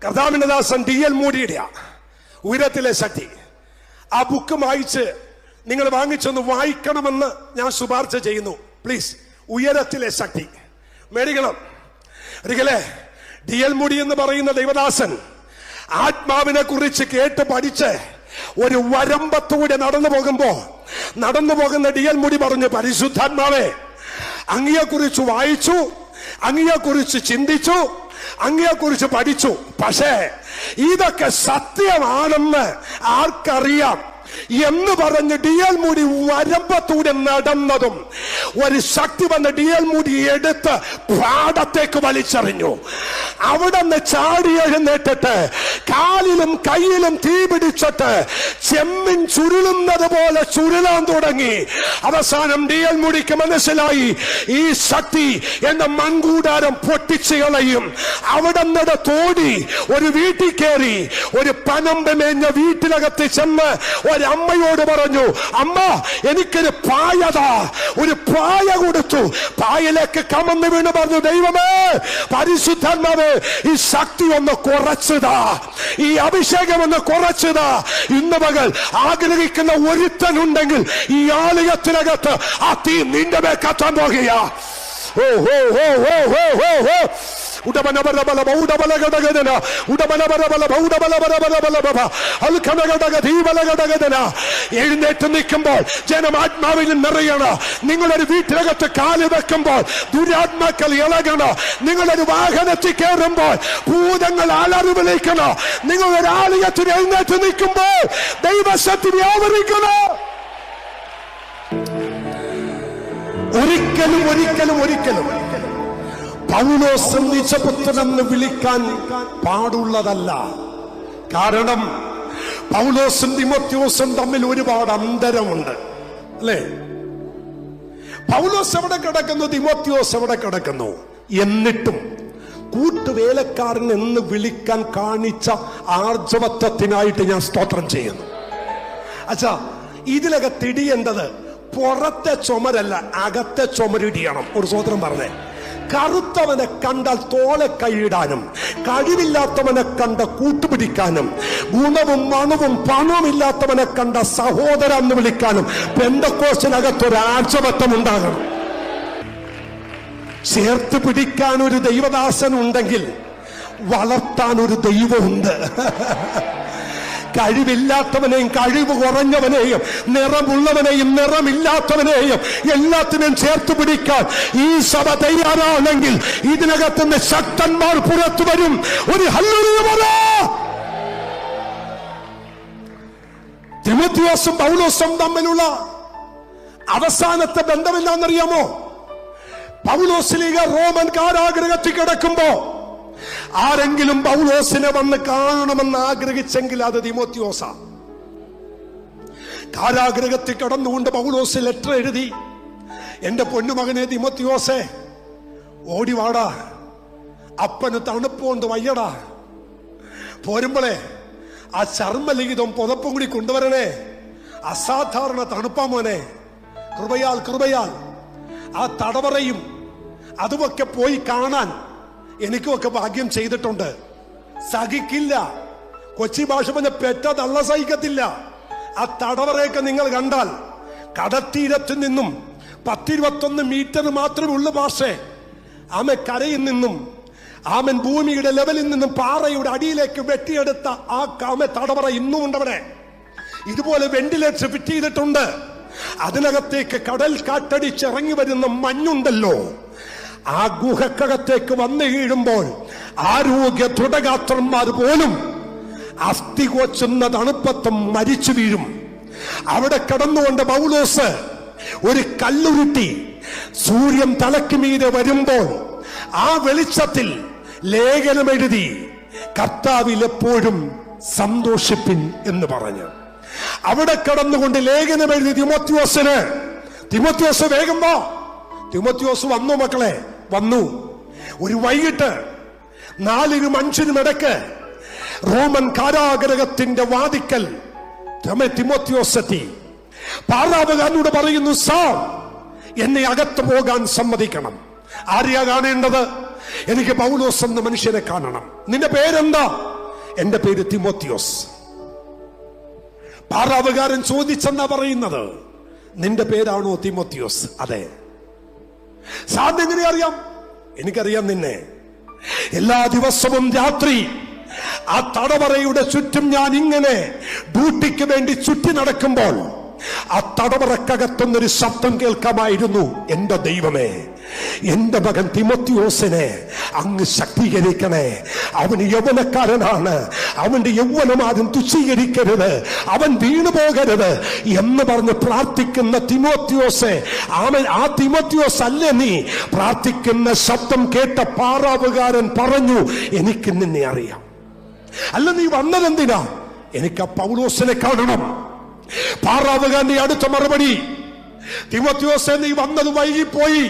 കർത്താവിന്റെ ദാസൻ D.L. മൂഡിയുടെ ഉയരത്തിലെ ശക്തി. ആ ബുക്ക് വായിച്ച് നിങ്ങൾ വാങ്ങിച്ചൊന്ന് വായിക്കണമെന്ന് ഞാൻ ശുപാർശ ചെയ്യുന്നു. പ്ലീസ്, ഉയരത്തിലെ ശക്തി മേടിക്കണം. ഒരിക്കലേ D.L. മൂഡി എന്ന് പറയുന്ന ദൈവദാസൻ ആത്മാവിനെ കുറിച്ച് കേട്ട് പഠിച്ച് ഒരു വരമ്പത്തൂടെ നടന്നു പോകുന്ന D.L. മൂഡി പറഞ്ഞു, പരിശുദ്ധാത്മാവേ, അങ്ങയെക്കുറിച്ച് വായിച്ചു, അങ്ങയെക്കുറിച്ച് ചിന്തിച്ചു, അങ്ങയെക്കുറിച്ച് പഠിച്ചു, പക്ഷേ ഇതൊക്കെ സത്യമാണെന്ന് ആർക്കറിയാം എന്ന് പറഞ്ഞ് D.L. മൂഡി വരമ്പത്തൂടെ നടന്നതും ഒരു ശക്തി വന്ന് D.L. മൂഡി എടുത്ത് പാടത്തേക്ക് വലിച്ചെറിഞ്ഞു. അവിടെ നിന്ന് ചാടി എഴുന്നേറ്റിട്ട് കാലിലും കയ്യിലും തീ പിടിച്ചിട്ട് ചെമ്മിൻ ചുരുളുന്നത് പോലെ ചുരുളാൻ തുടങ്ങി. അവസാനം D.L. മൂഡിക്ക് മനസ്സിലായി, ഈ ശക്തി എന്ന മൺകൂടാരം പൊട്ടിച്ചു കളയും. അവിടെ നിന്ന് തോടി ഒരു വീട്ടിൽ കയറി ഒരു പനമ്പ് മേഞ്ഞ വീട്ടിനകത്ത് ചെന്ന് ഒരമ്മയോട് പറഞ്ഞു, അമ്മ എനിക്കൊരു പായതാ. ഒരു പായ കൊടുത്തു. പായലേക്ക് കമന്ന് വീണ് പറഞ്ഞു, ദൈവമേ, പരിശുദ്ധാത്മാവേ, ഈ ശക്തി ഒന്ന് കുറച്ചതാ, ഈ അഭിഷേകം ഒന്ന് കുറച്ചതാ. ഇന്ന് പകൽ ആഗ്രഹിക്കുന്ന ഒരുത്തനുണ്ടെങ്കിൽ ഈ ആലയത്തിനകത്ത് ആ തീ നിന്റെ മേൽ കത്താൻ പോകുക. ഓ ഹോ ഹോ ഹോ ഹോ ഹോ ഹോ എഴുന്നേറ്റ് നിൽക്കുമ്പോൾ ജനം ആത്മാവിൽ നിറയണം. നിങ്ങളൊരു വീട്ടിനകത്ത് കാല് വെക്കുമ്പോൾ ദുരാത്മാക്കൾ ഇളകണം. നിങ്ങളൊരു വാഹനത്തിൽ കയറുമ്പോൾ ഭൂതങ്ങൾ അലറി വിളിക്കണം. നിങ്ങളൊരു ആലയത്തിന് എഴുന്നേറ്റ് നിൽക്കുമ്പോൾ ദൈവശക്തി ആവരിക്കണം. ഒരിക്കലും പൗലോസ് നീചപുത്രനെന്ന് വിളിക്കാൻ പാടുള്ളതല്ല. കാരണം പൗലോസും തിമോത്തിയോസും തമ്മിൽ ഒരുപാട് അന്തരമുണ്ട്, അല്ലേ? പൗലോസ് എവിടെ കിടക്കുന്നു, തിമോത്തിയോസ് എവിടെ കിടക്കുന്നു? എന്നിട്ടും കൂട്ടുവേലക്കാരൻ എന്ന് വിളിക്കാൻ കാണിച്ച ആർജവത്വത്തിനായിട്ട് ഞാൻ സ്തോത്രം ചെയ്യുന്നു. അച്ഛാ, ഇതിലൊക്കെ തിടിയേണ്ടത് പുറത്തെ ചുമരല്ല, അകത്തെ ചുമരിടിയണം. ഒരു സ്തോത്രം പറഞ്ഞേ. കറുത്തവനെ കണ്ടാൽ തോളെ കൈയിടാനും, കഴിവില്ലാത്തവനെ കണ്ട കൂട്ടുപിടിക്കാനും, ഗുണവും മണവും പണവും ഇല്ലാത്തവനെ കണ്ട സഹോദരൻ എന്ന് വിളിക്കാനും പെന്തക്കോസ്തിനകത്തൊരു ആർജവത്വം ഉണ്ടാകണം. ചേർത്ത് പിടിക്കാൻ ഒരു ദൈവദാസൻ ഉണ്ടെങ്കിൽ വളർത്താൻ ഒരു ദൈവമുണ്ട്. കഴിവില്ലാത്തവനെയും കഴിവ് കുറഞ്ഞവനെയും നിറമുള്ളവനെയും നിറമില്ലാത്തവനെയും എല്ലാത്തിനെയും ചേർത്ത് പിടിക്കാൻ ഈ സഭ തയ്യാറാണെങ്കിൽ ഇതിനകത്തുനിന്ന് ശക്തന്മാർ പുറത്തു വരും. ഒരു ഹല്ലേലൂയ പറ. തിമോത്തിയോസും പൗലോസും തമ്മിലുള്ള അവസാനത്തെ ബന്ധമില്ലാന്നറിയാമോ? പൗലോസ്ലീഗ റോമൻ കാരാഗൃഹത്തിൽ കിടക്കുമ്പോ ആരെങ്കിലും പൗലോസിനെ വന്ന് കാണണമെന്ന് ആഗ്രഹിച്ചെങ്കിൽ അത് തിമോത്തിയോസ. കാരാഗൃഹത്തിൽ കിടന്നുകൊണ്ട് പൗലോസ് ലെറ്റർ എഴുതി, എന്റെ പൊന്നുമകനെ തിമോത്തിയോസേ, ഓടിവാടാ, അപ്പന് തണുപ്പുകൊണ്ട് വയ്യടാ, പോരുമ്പോളെ ആ ചർമ്മലിഖിതം പുതപ്പും കൂടി കൊണ്ടുവരണേ, അസാധാരണ തണുപ്പാ മോനെ, കൃപയാൽ ആ തടവറയും അതുമൊക്കെ പോയി കാണാൻ എനിക്കുമൊക്കെ ഭാഗ്യം ചെയ്തിട്ടുണ്ട്. സഹിക്കില്ല, കൊച്ചി ഭാഷ പറഞ്ഞ പെറ്റ തള്ള സഹിക്കത്തില്ല. ആ തടവറയൊക്കെ നിങ്ങൾ കണ്ടാൽ കടത്തീരത്ത് നിന്നും 10-21 മീറ്റർ മാത്രമേ ഉള്ളു ഭാഷേ. ആമൻ കരയിൽ നിന്നും, ആമൻ ഭൂമിയുടെ ലെവലിൽ നിന്നും പാറയുടെ അടിയിലേക്ക് വെട്ടിയെടുത്ത ആ തടവറ ഇന്നും ഉണ്ടവിടെ. ഇതുപോലെ വെന്റിലേറ്റർ ഫിറ്റ് ചെയ്തിട്ടുണ്ട്. അതിനകത്തേക്ക് കടൽ കാറ്റടിച്ചിറങ്ങി വരുന്ന മഞ്ഞുണ്ടല്ലോ, ആ ഗുഹക്കകത്തേക്ക് വന്നു വീഴുമ്പോൾ ആരോഗ്യ ദൃഢഗാത്രന്മാർ പോലും അസ്ഥി കൊച്ചുന്ന തണുപ്പത്തും മരിച്ചു വീഴും. അവിടെ കിടന്നുകൊണ്ട് പൗലോസ് ഒരു കല്ലുരുട്ടി സൂര്യൻ തലയ്ക്ക് മീതെ വരുമ്പോൾ ആ വെളിച്ചത്തിൽ ലേഖനം എഴുതി, കർത്താവിൽ എപ്പോഴും സന്തോഷിപ്പിൻ എന്ന് പറഞ്ഞു. അവിടെ കിടന്നുകൊണ്ട് ലേഖനം എഴുതി തിമോത്തിയോസിന്. തിമോത്തിയോസ് വേഗം വാ. തിമോത്തിയോസ് വന്നു മക്കളെ, വന്നു. ഒരു വൈകിട്ട് 4-5 ഇടയ്ക്ക് റോമൻ കാരാഗൃഹത്തിന്റെ വാതിക്കൽ തിമോത്തിയോസ് എത്തി. പാറാവുകാരനോട് പറയുന്നു, സാർ എന്നെ അകത്ത് പോകാൻ സമ്മതിക്കണം. ആരെയാ കാണേണ്ടത്? എനിക്ക് പൗലോസ് എന്ന മനുഷ്യനെ കാണണം. നിന്റെ പേരെന്താ? എന്റെ പേര് തിമോത്തിയോസ്. പാറാവുകാരൻ ചോദിച്ചെന്നാ പറയുന്നത്, നിന്റെ പേരാണോ തിമോത്തിയോസ്? അതെ. സാറിന് എങ്ങനെ അറിയാം? എനിക്കറിയാം നിന്നെ. എല്ലാ ദിവസവും രാത്രി ആ തടവറയുടെ ചുറ്റും ഞാൻ ഇങ്ങനെ ഡ്യൂട്ടിക്ക് വേണ്ടി ചുറ്റി നടക്കുമ്പോൾ ആ തടവറക്കകത്തുനിന്നൊരു ശബ്ദം കേൾക്കാമായിരുന്നു, എന്റെ ദൈവമേ, എന്റെ മകൻ തിമോത്തിയോസിനെ അങ്ങ് ശക്തീകരിക്കണേ. അവന് യൗവനക്കാരനാണ്, അവന്റെ യൗവനം ആരും തുച്ഛീകരിക്കരുത്, അവൻ വീണുപോകരുത് എന്ന് പറഞ്ഞ് പ്രാർത്ഥിക്കുന്ന തിമോത്തിയോസെ, ആ തിമോത്തിയോസ് അല്ലേ നീ? പ്രാർത്ഥിക്കുന്ന ശബ്ദം കേട്ട പാറാവുകാരൻ പറഞ്ഞു, എനിക്ക് നിന്നെ അറിയാം. അല്ല, നീ വന്നതെന്തിനാ? എനിക്ക് ആ പൗലോസിനെ കാണണം. പാറാവുകാരന്റെ അടുത്ത മറുപടി, തിമോത്തിയോസെ, നീ വന്നത് വൈകിപ്പോയി.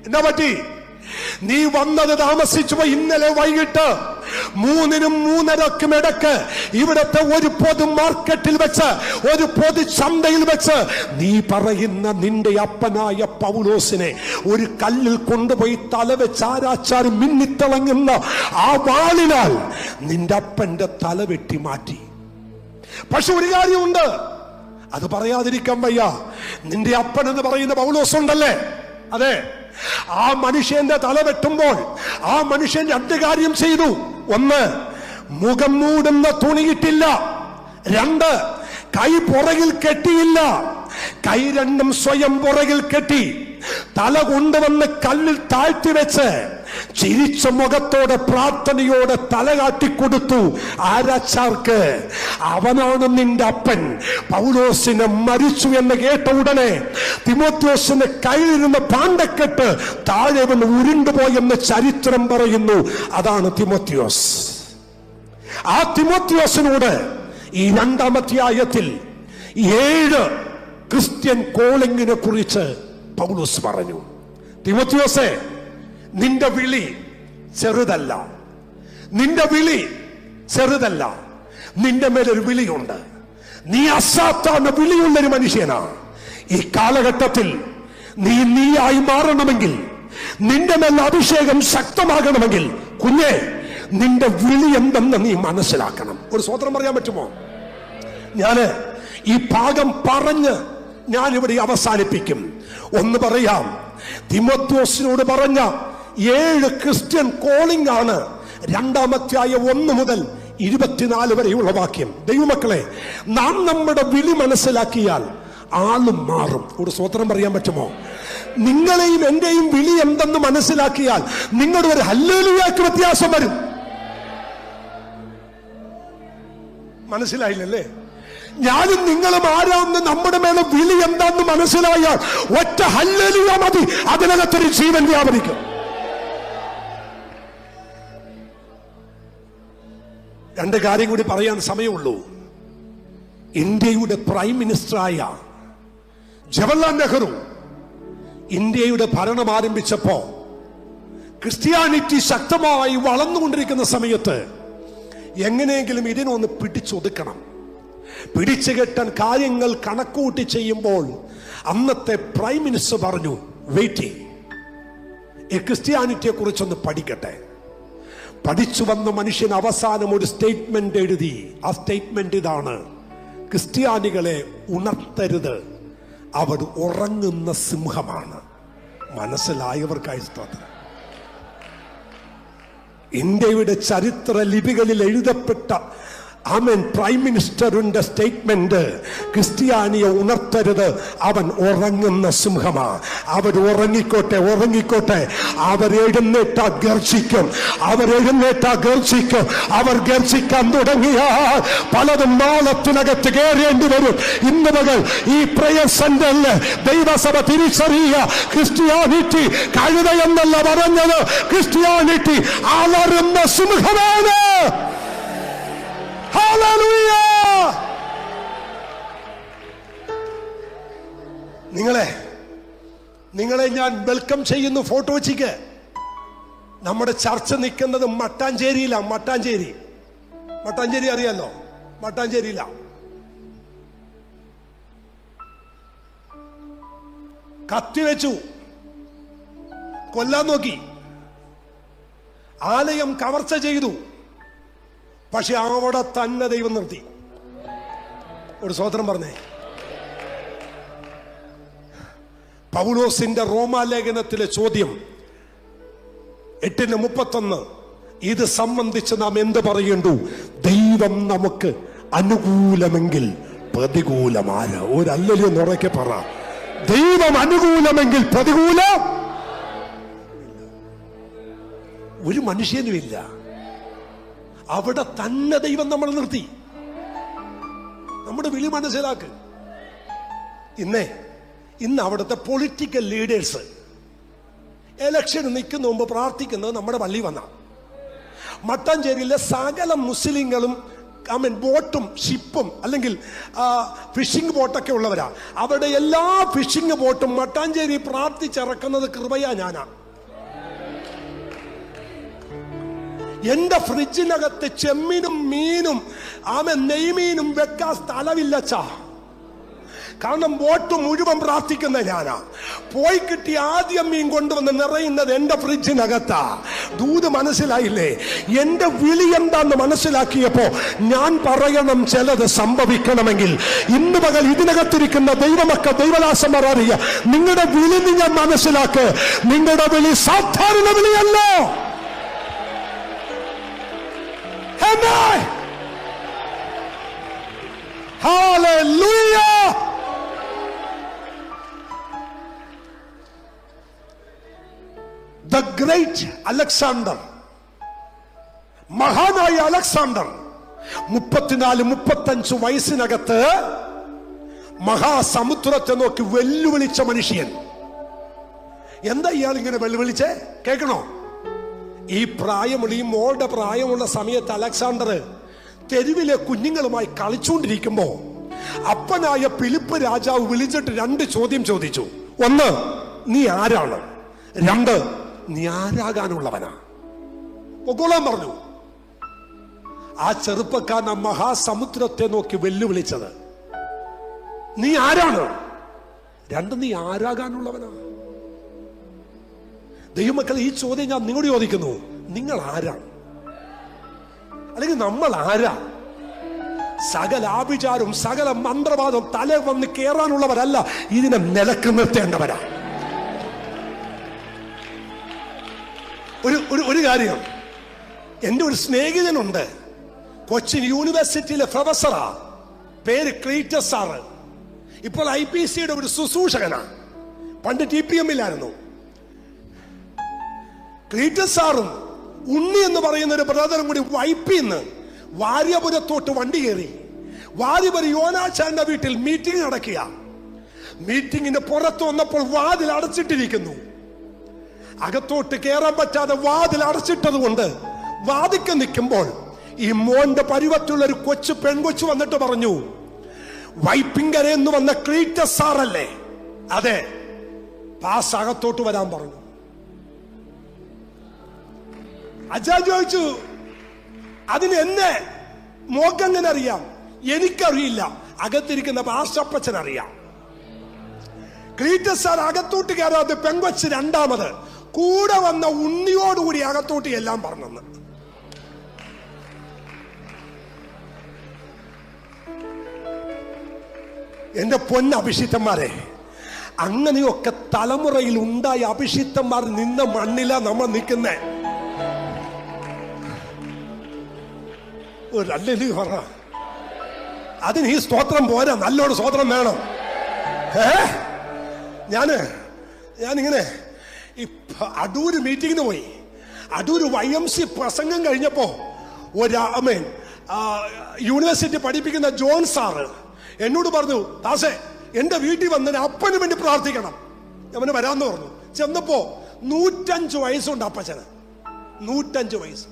എന്നാ പറ്റി? നീ വന്നത് താമസിച്ചു പോയി. ഇന്നലെ വൈകിട്ട് 3-നും 3:30-ക്കും ഇടക്ക് ഇവിടത്തെ ഒരു പൊതു മാർക്കറ്റിൽ വെച്ച്, ഒരു പൊതു ചന്തയിൽ വെച്ച് നീ പറയുന്ന നിന്റെ അപ്പനായ പൗലോസിനെ ഒരു കല്ലിൽ കൊണ്ടുപോയി തല വെച്ച് ആരാച്ചാരും മിന്നിത്തിളങ്ങുന്ന ആ വാളിനാൽ നിന്റെ അപ്പന്റെ തല വെട്ടി മാറ്റി. പക്ഷെ ഒരു കാര്യമുണ്ട്, അത് പറയാതിരിക്കാൻ വയ്യ. നിന്റെ അപ്പൻ എന്ന് പറയുന്ന പൗലോസ് ഉണ്ടല്ലേ, അതെ, ആ മനുഷ്യന്റെ തല വെട്ടുമ്പോൾ ആ മനുഷ്യൻ 2 കാര്യം ചെയ്തു. 1, മുഖം മൂടുന്ന തുണിയിട്ടില്ല. 2, കൈ പുറകിൽ കെട്ടിയില്ല. കൈ രണ്ടും സ്വയം പുറകിൽ കെട്ടി തല കൊണ്ടുവന്ന് കല്ലിൽ താഴ്ത്തി വെച്ച് ചിരിച്ച മുഖത്തോടെ പ്രാർത്ഥനയോടെ തല കാട്ടിക്കൊടുത്തു. ആരാച്ചാർക്ക്? അവനാണ് നിന്റെ അപ്പൻ. പൗലോസിനെ മരിച്ചു എന്ന് കേട്ട ഉടനെ തിമോത്തിയോസിന്റെ കയ്യിലിരുന്ന പാണ്ടക്കെട്ട് താഴെ വന്ന് ഉരുണ്ടുപോയെന്ന് ചരിത്രം പറയുന്നു. അതാണ് തിമോത്തിയോസ്. ആ തിമോത്തിയോസിനോട് ഈ 2-ാം അധ്യായത്തിൽ 7 ക്രിസ്ത്യൻ കോളിങ്ങിനെ കുറിച്ച് പൗലോസ് പറഞ്ഞു. തിമോത്തിയോസേ, നിന്റെ വിളി ചെറുതല്ല, നിന്റെ വിളി ചെറുതല്ല. നിന്റെ മേലൊരു വിളിയുണ്ട്. നീ അസാധാരണ വിളിയുള്ളൊരു മനുഷ്യനാ. ഈ കാലഘട്ടത്തിൽ നീയായി മാറണമെങ്കിൽ, നിന്റെ മേൽ അഭിഷേകം ശക്തമാകണമെങ്കിൽ, കുഞ്ഞെ, നിന്റെ വിളി എന്തെന്ന് നീ മനസ്സിലാക്കണം. ഒരു സ്വതന്ത്രം പറയാൻ പറ്റുമോ? ഞാന് ഈ ഭാഗം പറഞ്ഞ് ഞാനിവിടെ അവസാനിപ്പിക്കും. ഒന്ന് പറയാം, തിമോത്തിയോസിനോട് പറഞ്ഞ 7 ക്രിസ്ത്യൻ കോളിംഗ് ആണ് 2-ാം അധ്യായം 1 മുതൽ 24 വരെയുള്ള വാക്യം. ദൈവമക്കളെ, നാം നമ്മുടെ വിളി മനസ്സിലാക്കിയാൽ ആളും മാറും. ഒരു സ്വതന്ത്രം പറയാൻ പറ്റുമോ? നിങ്ങളെയും എന്റെയും വിളി എന്തെന്ന് മനസ്സിലാക്കിയാൽ നിങ്ങളുടെ ഒരു ഹല്ലേലൂയാക്ക് വ്യത്യാസം വരും. മനസ്സിലായില്ലല്ലേ? ഞാനും നിങ്ങളും ആരാന്ന് നമ്മുടെ മേലെ വിളി എന്താന്ന് മനസ്സിലായാൽ ഒറ്റ ഹല്ലേലൂയ മതി, അതിനകത്തൊരു ജീവൻ വ്യാപരിക്കും. 2 കാര്യം കൂടി പറയാൻ സമയമുള്ളൂ. ഇന്ത്യയുടെ പ്രൈം മിനിസ്റ്ററായ ജവഹർലാൽ നെഹ്റു ഇന്ത്യയുടെ ഭരണം ആരംഭിച്ചപ്പോ, ക്രിസ്ത്യാനിറ്റി ശക്തമായി വളർന്നുകൊണ്ടിരിക്കുന്ന സമയത്ത് എങ്ങനെയെങ്കിലും ഇതിനൊന്ന് പിടിച്ചൊതുക്കണം, പിടിച്ചു കെട്ടാൻ കാര്യങ്ങൾ കണക്കൂട്ടി ചെയ്യുമ്പോൾ അന്നത്തെ പ്രൈം മിനിസ്റ്റർ പറഞ്ഞു, വെയിറ്റ്, ഈ ക്രിസ്ത്യാനിറ്റിയെ കുറിച്ചൊന്ന് പഠിക്കട്ടെ. പഠിച്ചു വന്ന മനുഷ്യൻ അവസാനം ഒരു സ്റ്റേറ്റ്മെന്റ് എഴുതി. ആ സ്റ്റേറ്റ്മെന്റ് ഇതാണ്: ക്രിസ്ത്യാനികളെ ഉണർത്തരുത്, അവർ ഉറങ്ങുന്ന സിംഹമാണ്. മനസ്സിലായവർക്കായി സ്തോത്രം. ഇന്ത്യയുടെ ചരിത്ര ലിപികളിൽ എഴുതപ്പെട്ട പ്രൈം മിനിസ്റ്ററിന്റെ സ്റ്റേറ്റ്മെന്റ്, ക്രിസ്ത്യാനിയെ ഉണർത്തരുത്, അവൻ ഉറങ്ങുന്ന സിംഹമാ. അവർ ഉറങ്ങിക്കോട്ടെ, ഉറങ്ങിക്കോട്ടെ. അവരെഴുന്നേറ്റാ ഗർജിക്കും, അവരെഴുന്നേറ്റാ ഗർജിക്കും. അവർ ഗർജിക്കാൻ തുടങ്ങിയാൽ പലതും നാളത്തിനകത്ത് കയറേണ്ടി വരും. ഇന്ന് മുതൽ ഈ പ്രയർ സെന്ററിൽ ദൈവസഭ തിരിച്ചറിയുക, ക്രിസ്ത്യാനിറ്റി കഴുത എന്നല്ല പറഞ്ഞത്, ക്രിസ്ത്യാനിറ്റി അലറുന്ന സിംഹമാണ്. നിങ്ങളെ ഞാൻ വെൽക്കം ചെയ്യുന്നു. ഫോട്ടോ വെച്ചിക്ക്. നമ്മുടെ ചർച്ച നിൽക്കുന്നത് മട്ടാഞ്ചേരിയിലാണ്. മട്ടാഞ്ചേരി അറിയാലോ? മട്ടാഞ്ചേരിയില. കത്തിവെച്ചു, കൊല്ലാൻ നോക്കി, ആലയം കവർച്ച ചെയ്തു. പക്ഷെ അവിടെ തന്നെ ദൈവം നിർത്തി. ഒരു സ്വതന്ത്രം പറഞ്ഞേ. പൗലോസിന്റെ റോമാലേഖനത്തിലെ ചോദ്യം 8:31, ഇത് സംബന്ധിച്ച് നാം എന്ത് പറയേണ്ടു? ദൈവം നമുക്ക് അനുകൂലമെങ്കിൽ പ്രതികൂലമാര. ഒരല്ലല്ലോ ഉറക്കെ പറ. ദൈവം അനുകൂലമെങ്കിൽ പ്രതികൂലം ഒരു മനുഷ്യനുമില്ല. അവിടെ തന്നെ ദൈവം നമ്മൾ നിർത്തി. നമ്മുടെ വിളി മനസ്സിലാക്ക്. ഇന്ന് അവിടുത്തെ പൊളിറ്റിക്കൽ ലീഡേഴ്സ് എലക്ഷന് നിൽക്കുന്ന മുമ്പ് പ്രാർത്ഥിക്കുന്നത് നമ്മുടെ പള്ളി വന്ന മട്ടാഞ്ചേരിയിലെ സകല മുസ്ലിങ്ങളും ബോട്ടും ഷിപ്പും അല്ലെങ്കിൽ ഫിഷിംഗ് ബോട്ടൊക്കെ ഉള്ളവരാ. അവിടെ എല്ലാ ഫിഷിംഗ് ബോട്ടും മട്ടാഞ്ചേരി പ്രാർത്ഥിച്ചിറക്കുന്നത് കൃപയാ. ഞാനാ. എന്റെ ഫ്രിഡ്ജിനകത്ത് ചെമ്മീനും മീനും നെയ്മീനും വെക്കാൻ സ്ഥലമില്ലച്ചാ. കാരണം ബോട്ട് മുഴുവൻ പ്രാർത്ഥിക്കുന്ന ഞാനാ. പോയി കിട്ടി ആദ്യം മീൻ കൊണ്ടുവന്ന് നിറയുന്നത് എന്റെ ഫ്രിഡ്ജിനകത്താ. ദൂത് മനസ്സിലായില്ലേ? എന്റെ വിളി എന്താന്ന് മനസ്സിലാക്കിയപ്പോ ഞാൻ പറയണം, ചിലത് സംഭവിക്കണമെങ്കിൽ ഇന്ന് പകൽ ഇതിനകത്തിരിക്കുന്ന ദൈവമക്കൾ, ദൈവദാസന്മാർ അറിയ, നിങ്ങളുടെ വിളി നിങ്ങൾ മനസ്സിലാക്ക്. നിങ്ങളുടെ വിളി സാധാരണ വിളിയല്ലോ. Hallelujah! The great Alexander, മഹാനായ അലക്സാണ്ടർ 34-35 വയസ്സിനകത്ത് മഹാസമുദ്രത്തെ നോക്കി വെല്ലുവിളിച്ച മനുഷ്യൻ. എന്താ ഇയാൾ ഇങ്ങനെ വെല്ലുവിളിച്ചേ? കേൾക്കണോ? ഈ പ്രായമുള്ള, ഈ മോളുടെ പ്രായമുള്ള സമയത്ത് അലക്സാണ്ടർ തെരുവിലെ കുഞ്ഞുങ്ങളുമായി കളിച്ചുകൊണ്ടിരിക്കുമ്പോ അപ്പനായ ഫിലിപ്പ് രാജാവ് വിളിച്ചിട്ട് 2 ചോദ്യം ചോദിച്ചു. 1, നീ ആരാണ്? 2, നീ ആരാകാനുള്ളവനാ? ഒക്കോളാൻ പറഞ്ഞു. ആ ചെറുപ്പക്കാരൻ മഹാസമുദ്രത്തെ നോക്കി വെല്ലുവിളിച്ചത്, നീ ആരാണ്? 2, നീ ആരാകാനുള്ളവനാ? ദൈവമക്കൾ, ഈ ചോദ്യം ഞാൻ നിങ്ങളോട് ചോദിക്കുന്നു. നിങ്ങൾ ആരാണ്? അല്ലെങ്കിൽ നമ്മൾ ആരാ? സകല ആഭിചാരവും സകല മന്ത്രവാദവും തല വന്ന് കേറാനുള്ളവരല്ല, ഇതിനെ നിലക്ക് നിർത്തേണ്ടവരാ. ഒരു കാര്യം, എൻ്റെ ഒരു സ്നേഹിതനുണ്ട്, കൊച്ചിൻ യൂണിവേഴ്സിറ്റിയിലെ പ്രൊഫസറാ. പേര് ക്ലീറ്റസ് സാറ്. ഇപ്പോൾ IPCയുടെ ഒരു ശുശ്രൂഷകനാ. പണ്ട് TPM-ലായിരുന്നു. ക്ലീറ്റസ് സാറും ഉണ്ണി എന്ന് പറയുന്ന ഒരു ബ്രദറും കൂടി വൈപ്പിന്ന് വാര്യപുരത്തോട്ട് വണ്ടി കയറി. വാര്യപുരം യോനാച്ചാന്റെ വീട്ടിൽ മീറ്റിംഗ് നടക്കുക. മീറ്റിംഗിന് പുറത്ത് വന്നപ്പോൾ വാതിൽ അടച്ചിട്ടിരിക്കുന്നു. അകത്തോട്ട് കയറാൻ പറ്റാതെ വാതിൽ അടച്ചിട്ടത് കൊണ്ട് വാതിക്ക് നിൽക്കുമ്പോൾ ഈ മോന്റെ പരുവത്തുള്ള ഒരു പെൺകൊച്ചു വന്നിട്ട് പറഞ്ഞു, വൈപ്പിങ്കര എന്ന് വന്ന ക്ലീറ്റസ് സാറല്ലേ? അതെ. പാസ് അകത്തോട്ട് വരാൻ പറഞ്ഞു. അച്ഛൻ ചോദിച്ചു, അതിന് എന്നെ മോക്കെങ്ങനെ അറിയാം? എനിക്കറിയില്ല, അകത്തിരിക്കുന്ന പാസ്റ്റപ്പച്ചൻ അറിയാം. ക്ലീറ്റസ് സാർ അകത്തോട്ട് കയറാതെ പെങ്കൊച്ച് രണ്ടാമത് കൂടെ വന്ന ഉണ്ണിയോടുകൂടി അകത്തോട്ട് എല്ലാം പറഞ്ഞെന്ന്. എന്റെ പൊന്നഭിഷിക്തന്മാരെ, അങ്ങനെയൊക്കെ തലമുറയിൽ ഉണ്ടായ അഭിഷിക്തന്മാർ നിന്ന മണ്ണില നമ്മൾ നിൽക്കുന്നേ. ഒരല്ലേ പറ. അതിന് ഈ സ്തോത്രം പോരാ, നല്ലോണം സ്തോത്രം വേണം. ഞാനിങ്ങനെ ഈ അടൂര് മീറ്റിങ്ങിന് പോയി. അടൂര് YMC പ്രസംഗം കഴിഞ്ഞപ്പോ യൂണിവേഴ്സിറ്റി പഠിപ്പിക്കുന്ന ജോൺ സാറ് എന്നോട് പറഞ്ഞു, ദാസേ എന്റെ വീട്ടിൽ വന്നതിന് അപ്പന് വേണ്ടി പ്രാർത്ഥിക്കണം. അവന് വരാന്ന് പറഞ്ഞു. ചെന്നപ്പോ 105 വയസ്സുണ്ട് അപ്പച്ചന്. 105 വയസ്സ്,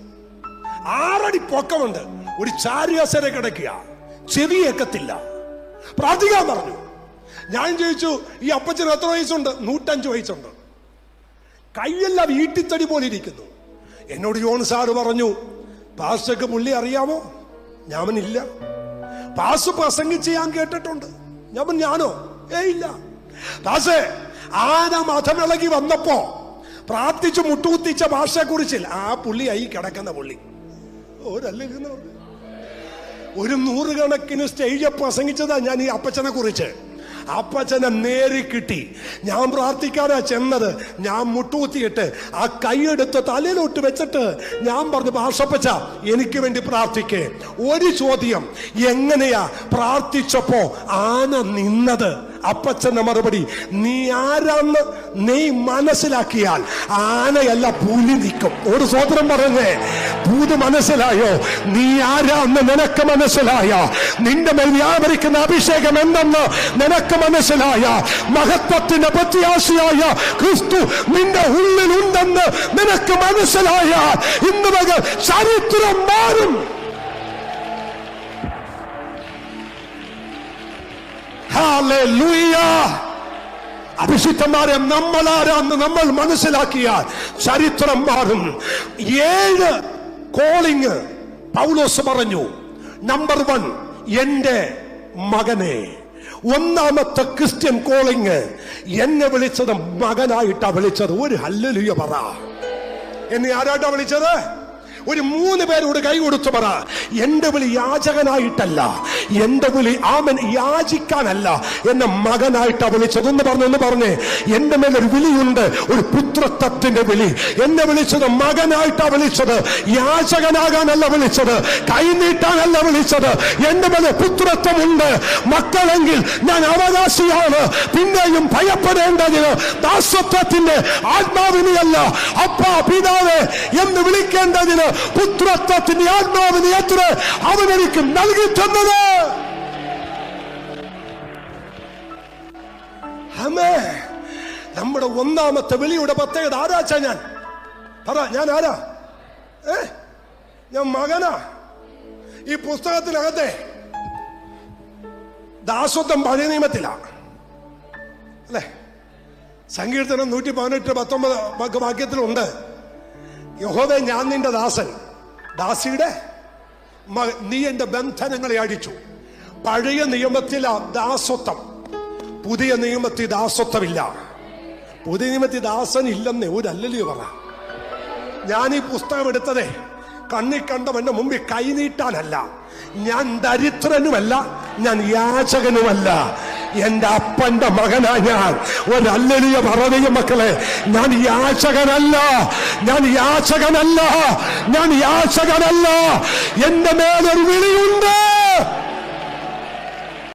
6 അടി പൊക്കമുണ്ട്. ഒരു ചാരികസര കിടക്കുക, ചെവി ഏക്കത്തില്ല. പ്രാർത്ഥിക്കാൻ പറഞ്ഞു. ഞാൻ ചോദിച്ചു, ഈ അപ്പച്ചന് എത്ര വയസ്സുണ്ട്? 105 വയസ്സുണ്ട്. കൈയെല്ലാം ഈട്ടിത്തടി പോലെ ഇരിക്കുന്നു. എന്നോട് ജോൺ സാറ് പറഞ്ഞു, പാസ്റ്റർക്ക് പുള്ളി അറിയാമോ? ഞാനില്ല. പാസ് പ്രസംഗിച്ച് ഞാൻ കേട്ടിട്ടുണ്ട്. ഞാനോ? ഇല്ല. പാസേ, ആന മതമിളകി വന്നപ്പോ പ്രാർത്ഥിച്ചു മുട്ടുകുത്തിച്ച ഭാഷയെ കുറിച്ചിൽ ആ പുള്ളിയായി കിടക്കുന്ന പുള്ളി ഒരു 100 കണക്കിന് സ്റ്റേജ് പ്രസംഗിച്ചതാ ഞാൻ ഈ അപ്പച്ചനെ കുറിച്ച്. അപ്പച്ചനെ നേരി കിട്ടി. ഞാൻ പ്രാർത്ഥിക്കാനാ ചെന്നത്. ഞാൻ മുട്ടുകുത്തിയിട്ട് ആ കൈയെടുത്ത് തലയിലോട്ട് വെച്ചിട്ട് ഞാൻ പറഞ്ഞു, പാഷപ്പച്ച എനിക്ക് വേണ്ടി പ്രാർത്ഥിക്കേ. ഒരു ചോദ്യം, എങ്ങനെയാ പ്രാർത്ഥിച്ചപ്പോ ആന നിന്നത്? അപ്പച്ചന്റെ മറുപടി, നീ ആരാന്ന് നീ മനസ്സിലാക്കിയാൽ ആനയല്ല പുലി നിൽക്കും. ഒരു സ്വതന്ത്രം പറഞ്ഞേ, പൂത് മനസ്സിലായോ? നീ ആരാന്ന് നിനക്ക് മനസ്സിലായ, നിന്റെ മേൽ വ്യാപരിക്കുന്ന അഭിഷേകം എന്തെന്ന് നിനക്ക് മനസ്സിലായ, മഹത്വത്തിന്റെ പ്രത്യാശയായ ക്രിസ്തു നിന്റെ ഉള്ളിലുണ്ടെന്ന് നിനക്ക് മനസ്സിലായ, ഇന്ന് മുതൽ ചരിത്രം മാറും. ഹല്ലേലൂയ. അഭിഷിക്തന്മാരെ നമ്മളാരാന്ന് നമ്മൾ മനസ്സിലാക്കിയാൽ ചരിത്രം മാറും. 7 കോളിങ് പൗലോസ് പറഞ്ഞു. നമ്പർ 1, എന്റെ മകനെ. ഒന്നാമത്തെ ക്രിസ്ത്യൻ കോളിങ്, എന്നെ വിളിച്ചത് മകനായിട്ടാ വിളിച്ചത്. ഒരു ഹല്ലേലൂയ പറ. എന്നെ ആരായിട്ടാ വിളിച്ചത്? ഒരു 3 പേരോട് കൈ കൊടുത്തു പറ, എന്റെ വിളി യാചകനായിട്ടല്ല, എന്റെ വിളി ആമൻ യാചിക്കാനല്ല, എന്നെ മകനായിട്ടാ വിളിച്ചത്. ഒന്ന് പറഞ്ഞേ, എന്റെ മേലൊരു വിളിയുണ്ട്, ഒരു പുത്രത്വത്തിന്റെ വിളി. എന്നെ വിളിച്ചത് മകനായിട്ടാ വിളിച്ചത്, യാചകനാകാനല്ല വിളിച്ചത്, കൈനീട്ടാനല്ല വിളിച്ചത്. എന്റെ മേലെ പുത്രത്വമുണ്ട്. മക്കളെങ്കിൽ ഞാൻ അവകാശിയാണ്. പിന്നെയും ഭയപ്പെടേണ്ടതിന് ദാസത്വത്തിന്റെ ആത്മാവിനെയല്ല, അപ്പാ പിതാവേ എന്ന് വിളിക്കേണ്ടതിന് പുത്രത്വത്തിന്റെ ആത്മാവിനെ എത്ര അവൻ എനിക്ക് നൽകി തന്നത്. നമ്മുടെ ഒന്നാമത്തെ വിളിയുടെ പ്രത്യേകത ആരാച്ചാ? ഞാൻ പറ, ഞാൻ ആരാ? ഞാൻ മകനാ. ഈ പുസ്തകത്തിനകത്തെ ദാസത്വം പഴയ നിയമത്തിലാണ് അല്ലെ? സങ്കീർത്തനം 118:19 വാക്യത്തിലുണ്ട്, യഹോവേ ഞാൻ നിന്റെ ദാസൻ, ദാസിയുടെ നീ എന്റെ ബന്ധനങ്ങളെ അടിച്ചു. പഴയ നിയമത്തിലാ ദാസത്വം, പുതിയ നിയമത്തിൽ ദാസത്വമില്ല. പുതിയ നിയമത്തിൽ ദാസൻ ഇല്ലെന്നേ ഒരു ഹല്ലേലൂയ പറ. ഞാൻ ഈ പുസ്തകം എടുത്തതേ കണ്ണി കണ്ടവന്റെ മുമ്പിൽ കൈനീട്ടാനല്ല. ഞാൻ ദരിദ്രനുമല്ല, ഞാൻ യാചകനുമല്ല, എന്റെ അപ്പന്റെ മകനാ ഞാൻ. ഒരു ഹല്ലേലൂയ പറയുക മക്കളെ. ഞാൻ യാചകനല്ല, ഞാൻ യാചകനല്ല, ഞാൻ യാചകനല്ല. എന്റെ മേലൊരു വിളിയുണ്ട്.